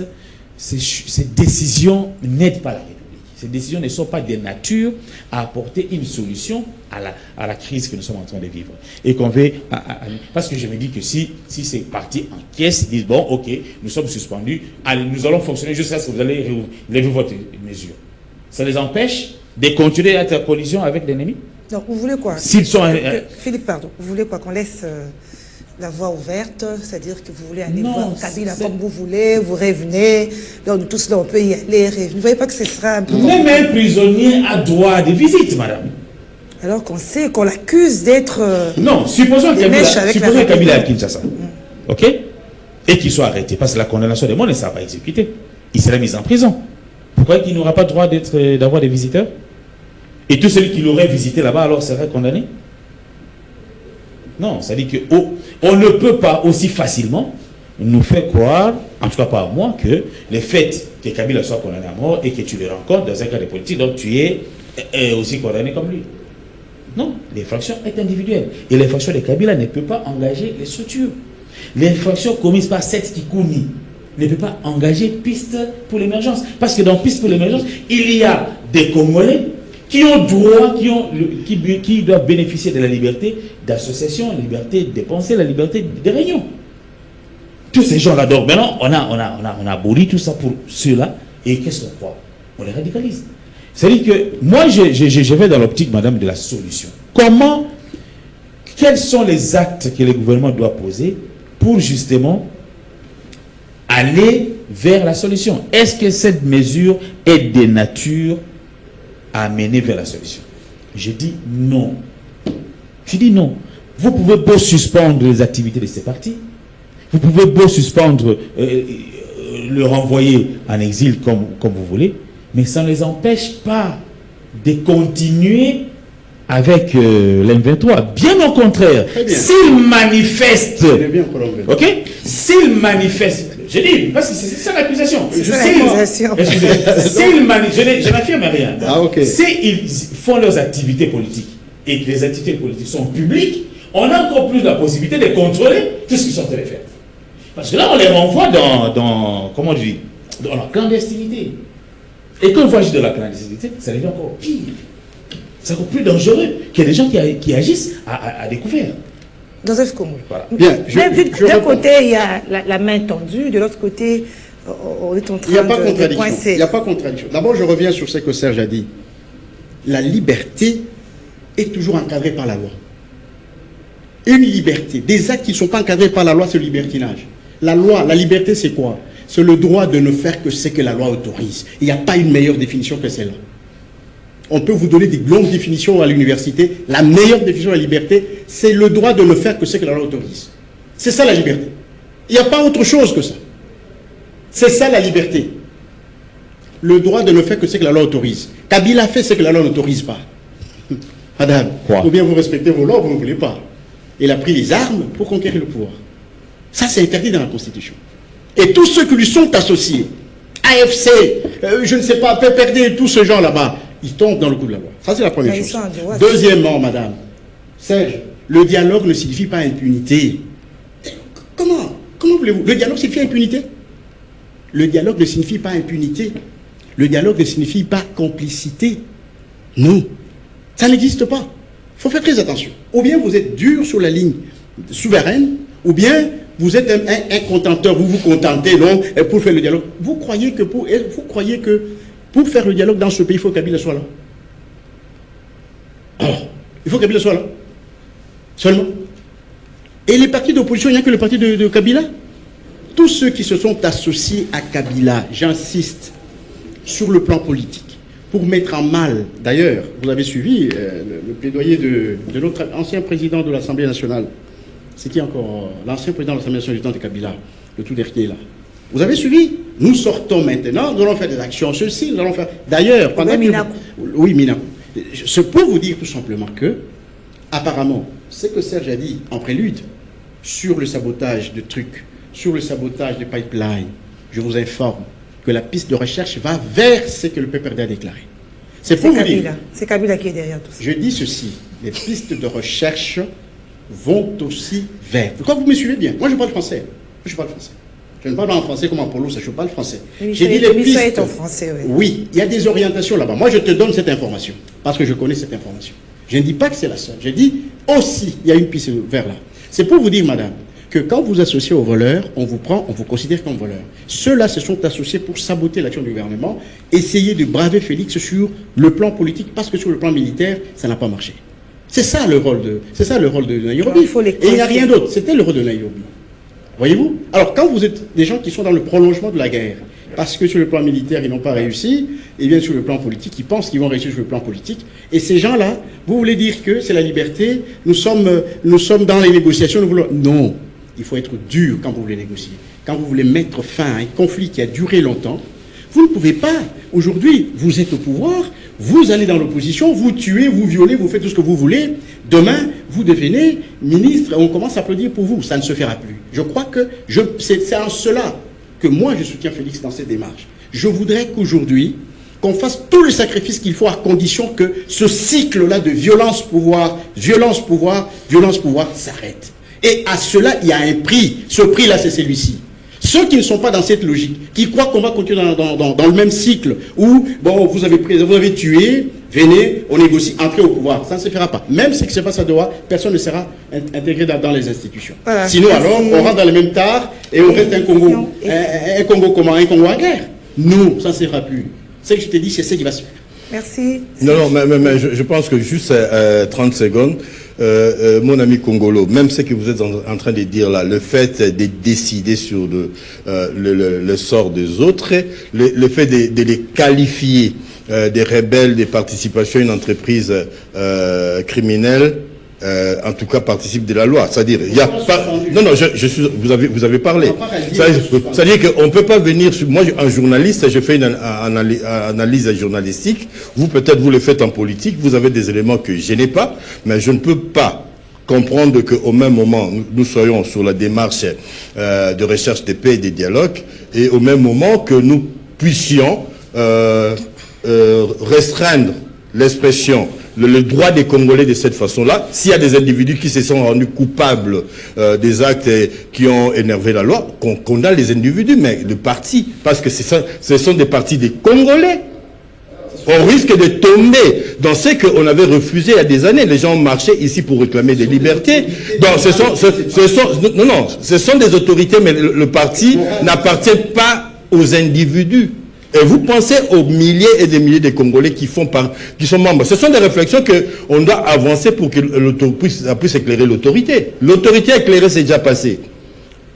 [SPEAKER 3] ces décisions n'aident pas la République. Ces décisions ne sont pas de nature à apporter une solution à la crise que nous sommes en train de vivre. Et qu'on veut... parce que je me dis que si ces partis encaissent, ils disent, bon, ok, nous sommes suspendus, allez, nous allons fonctionner jusqu'à ce que vous allez lever votre mesure. Ça les empêche de continuer à être en collision avec l'ennemi?
[SPEAKER 1] Donc, vous voulez quoi?
[SPEAKER 3] S'ils sont...
[SPEAKER 1] Philippe, pardon. Vous voulez quoi? Qu'on laisse... la voie ouverte, c'est-à-dire que vous voulez aller voir Kabila comme vous voulez, vous revenez, donc tous là on peut y aller, revenir. Vous ne voyez pas que ce sera un peu...
[SPEAKER 3] Même un prisonnier a droit de visite, madame.
[SPEAKER 1] Alors qu'on sait, qu'on l'accuse d'être...
[SPEAKER 3] non, supposons Kabila à Kinshasa, ok? Et qu'il soit arrêté, parce que la condamnation des morts ne sera pas exécutée. Il sera mis en prison. Pourquoi il n'aura pas le droit d'avoir des visiteurs? Et tout celui qui l'aurait visité là-bas alors serait condamné? Non, ça dit que on ne peut pas aussi facilement nous faire croire, en tout cas pas moi, que le fait que Kabila soit condamné à mort et que tu le rencontres dans un cas de politique, donc tu es aussi condamné comme lui. Non, l'infraction est individuelle. Et l'infraction de Kabila ne peut pas engager les structures. L'infraction commise par Seth Kikouni ne peut pas engager Piste pour l'émergence. Parce que dans Piste pour l'émergence, il y a des Congolais qui ont droit, qui doivent bénéficier de la liberté d'association, la liberté de penser, la liberté de réunion. Tous ces gens-là, donc maintenant, on a aboli tout ça pour ceux-là, et qu'est-ce qu'on croit? On les radicalise. C'est-à-dire que, moi, je vais dans l'optique, madame, de la solution. Quels sont les actes que le gouvernement doit poser pour justement aller vers la solution? Est-ce que cette mesure est de nature à mener vers la solution? Je dis non. Je dis non. Vous pouvez beau suspendre les activités de ces partis, vous pouvez beau suspendre, le renvoyer en exil comme vous voulez, mais ça ne les empêche pas de continuer avec l'M23. Bien au contraire, s'ils manifestent, ok, s'ils manifestent, je dis, parce que c'est ça l'accusation.
[SPEAKER 1] C'est ça l'accusation.
[SPEAKER 3] Je n'affirme rien.
[SPEAKER 4] Ah, okay.
[SPEAKER 3] S'ils font leurs activités politiques et que les activités politiques sont publiques, on a encore plus la possibilité de contrôler tout ce qu'ils sont en train de faire. Parce que là, on les renvoie comment je dis, dans la clandestinité. Et quand on voit de la clandestinité, ça devient encore pire. C'est encore plus dangereux qu'il y ait des gens qui agissent à découvert.
[SPEAKER 1] Joseph Congo.
[SPEAKER 3] Voilà.
[SPEAKER 4] Bien,
[SPEAKER 1] d'un côté, il y a la main tendue, de l'autre côté, on est en train de coincer.
[SPEAKER 4] Il n'y a pas contradiction. D'abord, je reviens sur ce que Serge a dit. La liberté est toujours encadrée par la loi. une liberté, des actes qui ne sont pas encadrés par la loi, c'est le libertinage. La loi, la liberté, c'est quoi? C'est le droit de ne faire que ce que la loi autorise. Il n'y a pas une meilleure définition que celle-là. On peut vous donner des longues définitions à l'université. La meilleure définition de la liberté, c'est le droit de ne faire que ce que la loi autorise. C'est ça la liberté. Il n'y a pas autre chose que ça. C'est ça la liberté. Le droit de ne faire que ce que la loi autorise. Kabila fait ce que la loi n'autorise pas. Madame, ou bien vous respectez vos lois, vous ne voulez pas. Il a pris les armes pour conquérir le pouvoir. Ça, c'est interdit dans la Constitution. Et tous ceux qui lui sont associés, AFC, je ne sais pas, PPRD, tout ce genre là-bas, ils tombent dans le coup de la loi. Ça, c'est la première chose. Deuxièmement, madame, Serge, le dialogue ne signifie pas impunité. Comment voulez-vous? Le dialogue signifie impunité? Le dialogue ne signifie pas impunité. Le dialogue ne signifie pas complicité. Non. Ça n'existe pas. Il faut faire très attention. Ou bien vous êtes dur sur la ligne souveraine, ou bien vous êtes un contenteur, vous vous contentez, non, pour faire le dialogue. Vous croyez que pour faire le dialogue dans ce pays, il faut que Kabila soit là? Alors, il faut que Kabila soit là. Seulement. Et les partis d'opposition, il n'y a que le parti de Kabila. Tous ceux qui se sont associés à Kabila, j'insiste, sur le plan politique, pour mettre en mal, d'ailleurs, vous avez suivi le plaidoyer de notre ancien président de l'Assemblée nationale. C'est qui encore? L'ancien président de l'Assemblée nationale du temps de Kabila, le tout dernier là. Vous avez suivi? Nous sortons maintenant, nous allons faire des actions, ceci, nous allons faire... D'ailleurs, pendant que... Oui, Minakou. Je peux vous dire tout simplement que, apparemment, ce que Serge a dit en prélude, sur le sabotage de trucs, sur le sabotage des pipelines, je vous informe que la piste de recherche va vers ce que le PPRD a déclaré. C'est pour vous dire.
[SPEAKER 1] C'est Kabila qui est derrière tout ça.
[SPEAKER 4] Je dis ceci, les pistes de recherche vont aussi vers. Pourquoi vous me suivez bien? Moi, je parle français. Je parle français. Je ne parle pas en français comme en polo, ça, je parle français. J'ai dit les pistes.
[SPEAKER 1] Est en français, oui.
[SPEAKER 4] Oui, il y a des orientations là-bas. Moi, je te donne cette information parce que je connais cette information. Je ne dis pas que c'est la seule. Je dis aussi, il y a une piste vers là. C'est pour vous dire, madame, que quand vous associez aux voleurs, on vous prend, on vous considère comme voleur. Ceux-là se sont associés pour saboter l'action du gouvernement, essayer de braver Félix sur le plan politique, parce que sur le plan militaire, ça n'a pas marché. C'est ça le rôle de Nairobi. Et il n'y a rien d'autre. C'était le rôle de Nairobi. Voyez-vous? Alors, quand vous êtes des gens qui sont dans le prolongement de la guerre, parce que sur le plan militaire, ils n'ont pas réussi, et bien sur le plan politique, ils pensent qu'ils vont réussir sur le plan politique. Et ces gens-là, vous voulez dire que c'est la liberté, nous sommes dans les négociations, nous voulons... Non. Il faut être dur quand vous voulez négocier. Quand vous voulez mettre fin à un conflit qui a duré longtemps, vous ne pouvez pas. Aujourd'hui, vous êtes au pouvoir, vous allez dans l'opposition, vous tuez, vous violez, vous faites tout ce que vous voulez. Demain, vous devenez ministre et on commence à applaudir pour vous. Ça ne se fera plus. Je crois que c'est en cela que moi, je soutiens Félix dans cette démarche. Je voudrais qu'aujourd'hui, qu'on fasse tout le sacrifice qu'il faut à condition que ce cycle-là de violence-pouvoir s'arrête. Et à cela, il y a un prix. Ce prix-là, c'est celui-ci. Ceux qui ne sont pas dans cette logique, qui croient qu'on va continuer dans le même cycle, où, bon, vous avez tué, venez, on négocie, entrez au pouvoir. Ça ne se fera pas. Même ce qui se passe à Doha, personne ne sera intégré dans les institutions. Voilà. Sinon, alors, on rentre dans les mêmes tares et on reste un Congo en guerre. Non, ça ne se fera plus. Ce que je te dis, c'est ce qui va se faire.
[SPEAKER 1] Merci.
[SPEAKER 2] Non, mais je pense que juste 30 secondes, mon ami Congolo, même ce que vous êtes en train de dire là, le fait de décider sur le sort des autres, le fait de les qualifier des rebelles, des participations à une entreprise criminelle, en tout cas participe de la loi. C'est-à-dire, il y a pas... Non, vous avez parlé. C'est-à-dire qu'on ne peut pas venir... Moi, un journaliste, je fais une analyse journalistique. Vous, peut-être, vous le faites en politique. Vous avez des éléments que je n'ai pas. Mais je ne peux pas comprendre qu'au même moment, nous soyons sur la démarche de recherche de paix et de dialogue. Et au même moment que nous puissions restreindre l'expression, le droit des Congolais de cette façon-là, s'il y a des individus qui se sont rendus coupables des actes qui ont énervé la loi, qu'on condamne les individus, mais le parti, parce que ce sont des partis des Congolais. On risque de tomber dans ce qu'on avait refusé il y a des années. Les gens ont marché ici pour réclamer des libertés. Donc, ce sont des autorités, mais le parti n'appartient pas aux individus. Et vous pensez aux milliers et des milliers de Congolais qui sont membres. Ce sont des réflexions qu'on doit avancer pour que puisse éclairer l'autorité. L'autorité éclairée, c'est déjà passé.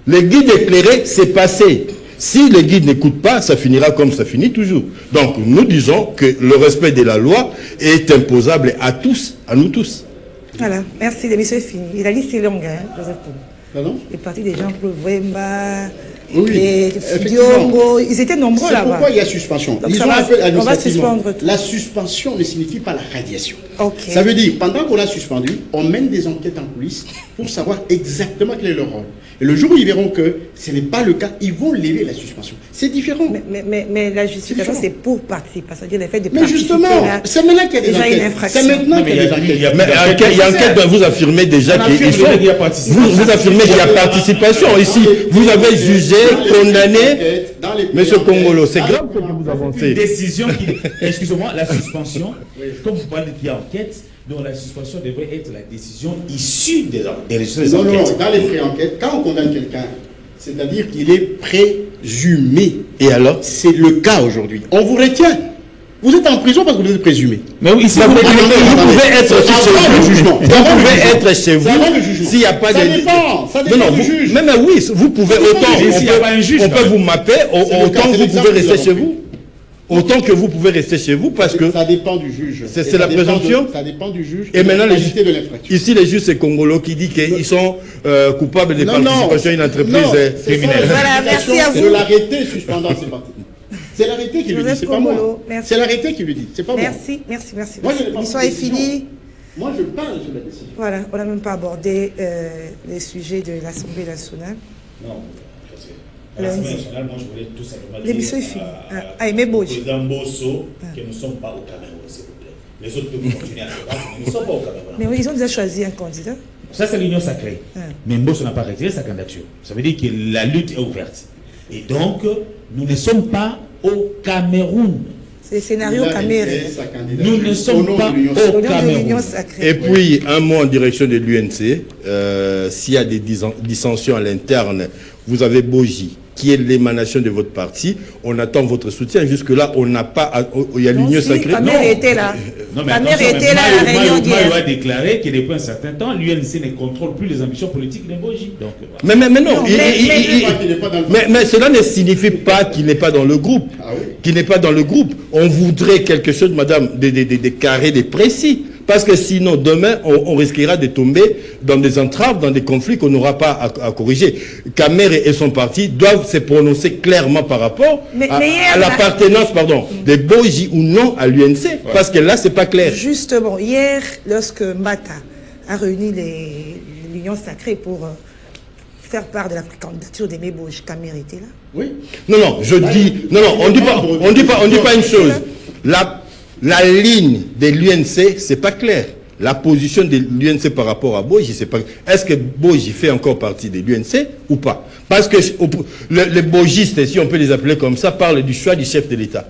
[SPEAKER 2] Le guide éclairé, c'est passé. Si le guide n'écoute pas, ça finira comme ça finit toujours. Donc, nous disons que le respect de la loi est imposable à tous, à nous tous.
[SPEAKER 1] Voilà, merci, l'émission est finie. La liste est longue, hein, Joseph Poum.
[SPEAKER 4] Pardon?
[SPEAKER 1] Les partis des gens pour Wemba,
[SPEAKER 4] Oui,
[SPEAKER 1] les
[SPEAKER 4] effectivement.
[SPEAKER 1] Diongo, ils étaient nombreux là-bas.
[SPEAKER 4] C'est pourquoi il y a suspension.
[SPEAKER 1] Donc
[SPEAKER 4] Disons
[SPEAKER 1] ça va,
[SPEAKER 4] un peu
[SPEAKER 1] on va
[SPEAKER 4] administrativement.
[SPEAKER 1] suspendre tout.
[SPEAKER 4] La suspension ne signifie pas la radiation.
[SPEAKER 1] Ok.
[SPEAKER 4] Ça veut dire, pendant qu'on a suspendu, on mène des enquêtes en coulisses pour savoir exactement quel est leur rôle. Et le jour où ils verront que ce n'est pas le cas, ils vont lever la suspension. C'est différent.
[SPEAKER 1] Mais la justification, c'est pour participer. C'est-à-dire le fait de
[SPEAKER 4] Mais
[SPEAKER 1] participer.
[SPEAKER 4] justement,
[SPEAKER 1] là,
[SPEAKER 4] c'est maintenant qu'il y a des
[SPEAKER 1] déjà une
[SPEAKER 4] enquêtes.
[SPEAKER 1] infraction.
[SPEAKER 4] C'est maintenant qu'il y a des enquêtes.
[SPEAKER 2] Mais il y a enquête, vous affirmez déjà qu'il faut. Vous affirmez qu'il y a participation ici. Vous avez jugé, condamné. Monsieur Congolo, c'est grave que vous avancez.
[SPEAKER 3] Une décision qui... Excusez-moi, la suspension, comme vous parlez qu'il y a enquête, donc la suspension devrait être la décision issue des résultats des
[SPEAKER 4] Non, non,
[SPEAKER 3] enquêtes.
[SPEAKER 4] dans les pré-enquêtes, quand on condamne quelqu'un, c'est-à-dire qu'il est présumé.
[SPEAKER 2] Et alors?
[SPEAKER 4] C'est le cas aujourd'hui. On vous retient. Vous êtes en prison parce que vous êtes présumé.
[SPEAKER 3] Mais oui, ici,
[SPEAKER 2] Vous pouvez être
[SPEAKER 4] C'est avant le jugement.
[SPEAKER 2] Vous pouvez être chez vous.
[SPEAKER 4] C'est avant le jugement.
[SPEAKER 2] S'il n'y a pas
[SPEAKER 4] Ça
[SPEAKER 2] de.
[SPEAKER 4] dépend. Ça dépend
[SPEAKER 2] Non,
[SPEAKER 4] du juge.
[SPEAKER 2] même oui, vous pouvez
[SPEAKER 4] Ça dépend
[SPEAKER 2] autant.
[SPEAKER 4] du juge.
[SPEAKER 3] S'il n'y a pas un juge,
[SPEAKER 2] On peut vous mapper,
[SPEAKER 4] C'est le cas,
[SPEAKER 2] autant
[SPEAKER 4] c'est
[SPEAKER 2] que vous
[SPEAKER 4] l'exemple
[SPEAKER 2] pouvez
[SPEAKER 4] que nous
[SPEAKER 2] rester chez
[SPEAKER 4] avons
[SPEAKER 2] vous. Autant que vous pouvez rester chez vous parce que.
[SPEAKER 4] Ça dépend du juge.
[SPEAKER 2] C'est
[SPEAKER 4] Et ça
[SPEAKER 2] la
[SPEAKER 4] dépend
[SPEAKER 2] présomption.
[SPEAKER 4] Ça dépend du juge.
[SPEAKER 2] Et maintenant,
[SPEAKER 4] la qualité de l'infraction.
[SPEAKER 2] ici, les juges, c'est Congolo qui dit qu'ils sont coupables de
[SPEAKER 4] Non, non.
[SPEAKER 2] participation à une entreprise
[SPEAKER 4] Non, c'est
[SPEAKER 2] criminelle.
[SPEAKER 4] ça,
[SPEAKER 1] Voilà, merci à
[SPEAKER 4] c'est
[SPEAKER 1] vous.
[SPEAKER 4] l'arrêté suspendant ces parties. C'est l'arrêté qui lui dit,
[SPEAKER 1] Joseph
[SPEAKER 4] c'est pas moi.
[SPEAKER 1] Congolo, merci.
[SPEAKER 4] C'est l'arrêté qui lui dit, c'est pas moi.
[SPEAKER 1] Merci.
[SPEAKER 4] Moi, je n'ai pas
[SPEAKER 1] L'histoire
[SPEAKER 4] pris
[SPEAKER 1] est
[SPEAKER 4] de décision.
[SPEAKER 1] finie.
[SPEAKER 4] Moi, je parle sur la décision.
[SPEAKER 1] Voilà, on n'a même pas abordé les sujets de l'Assemblée nationale.
[SPEAKER 3] Non, à l'Assemblée nationale, moi je voulais tout simplement dire
[SPEAKER 1] L'émission est finie. Ah, Aimé Boji.
[SPEAKER 3] président Bosso que nous ne sommes pas au Cameroun, s'il vous plaît. Les autres peuvent continuer à se battre, mais nous ne sommes pas au Cameroun.
[SPEAKER 1] Mais oui, ils ont déjà choisi un candidat.
[SPEAKER 3] Ça, c'est l'union sacrée. Mais Mbosso n'a pas retiré sa candidature. Ça veut dire que la lutte est ouverte. Et donc, nous ne sommes pas au Cameroun.
[SPEAKER 1] C'est le scénario Caméré.
[SPEAKER 3] Nous ne sommes pas
[SPEAKER 1] Au
[SPEAKER 3] au
[SPEAKER 1] nom de
[SPEAKER 3] Cameroun.
[SPEAKER 1] l'Union sacrée.
[SPEAKER 2] Et puis, un mot en direction de l'UNC. S'il y a des dissensions à l'interne, vous avez Boji, qui est l'émanation de votre parti. On attend votre soutien. Jusque-là, on n'a pas. Il y a l'Union sacrée.
[SPEAKER 1] Caméré était là.
[SPEAKER 3] Non, mais
[SPEAKER 1] Caméré
[SPEAKER 3] attention,
[SPEAKER 1] était là à la réunion
[SPEAKER 3] Mayo
[SPEAKER 1] d'hier.
[SPEAKER 3] a déclaré que depuis un certain temps, l'UNC ne contrôle plus les ambitions politiques de Boji. Donc,
[SPEAKER 2] Mais non,
[SPEAKER 1] Non,
[SPEAKER 2] mais cela ne signifie pas qu'il n'est pas dans le groupe.
[SPEAKER 4] Ah oui.
[SPEAKER 2] Qu'il n'est pas dans le groupe. On voudrait quelque chose, madame, des carrés, des précis. Parce que sinon, demain, on risquera de tomber dans des entraves, dans des conflits qu'on n'aura pas à corriger. Kamere et son parti doivent se prononcer clairement par rapport
[SPEAKER 1] Mais hier,
[SPEAKER 2] à l'appartenance, de Boji ou non à l'UNC. Parce que là, c'est pas clair.
[SPEAKER 1] Justement, hier, lorsque Mbata a réuni l'Union sacrée pour faire part de la candidature d'Aimé Boji, Caméré était là.
[SPEAKER 4] Oui.
[SPEAKER 2] Non, je dis... Non, on dit pas une chose. La ligne de l'UNC, c'est pas clair. La position de l'UNC par rapport à Boji, c'est pas. Est-ce que Boji fait encore partie de l'UNC ou pas? Parce que les bogistes, si on peut les appeler comme ça, parlent du choix du chef de l'État.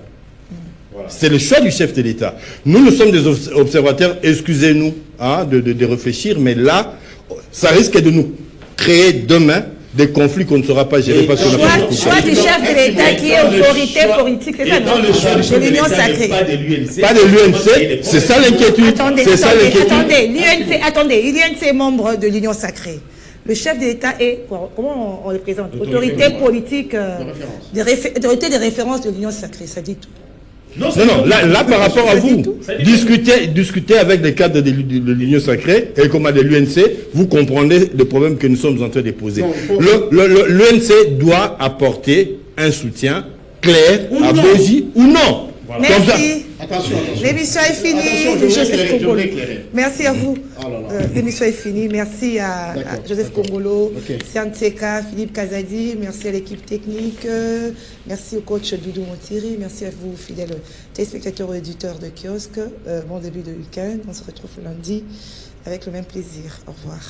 [SPEAKER 2] Voilà. C'est le choix du chef de l'État. Nous sommes des observateurs, excusez-nous de réfléchir, mais là, ça risque de nous créer demain des conflits qu'on ne saura pas gérer parce qu'on n'a pas beaucoup de
[SPEAKER 1] Choix du chef de l'État qui est autorité politique, c'est ça,
[SPEAKER 3] dans
[SPEAKER 1] non?
[SPEAKER 3] le choix du chef
[SPEAKER 1] De
[SPEAKER 3] de
[SPEAKER 1] l'Union
[SPEAKER 3] l'État,
[SPEAKER 1] sacrée.
[SPEAKER 3] pas de l'UNC.
[SPEAKER 2] Pas de l'UNC, c'est ça l'inquiétude.
[SPEAKER 1] Attendez, l'UNC est membre de l'Union sacrée. Le chef de l'État est, comment on le présente? Autorité politique, autorité de référence de l'Union sacrée, ça dit tout.
[SPEAKER 2] Non, là par rapport à vous, discutez avec les cadres de l'Union sacrée et comme de l'UNC, vous comprendrez le problème que nous sommes en train de poser. L'UNC doit apporter un soutien clair à Boji ou non.
[SPEAKER 3] Voilà.
[SPEAKER 1] Merci.
[SPEAKER 4] Attention.
[SPEAKER 1] L'émission est finie. Joseph Congolo. Merci à vous. L'émission est finie. Merci à Joseph Congolo, Sianteka, Philippe Kazadi. Merci à l'équipe technique. Merci au coach Doudou Montiri. Merci à vous, fidèles téléspectateurs et éditeurs de kiosque. Bon début de week-end. On se retrouve lundi avec le même plaisir. Au revoir.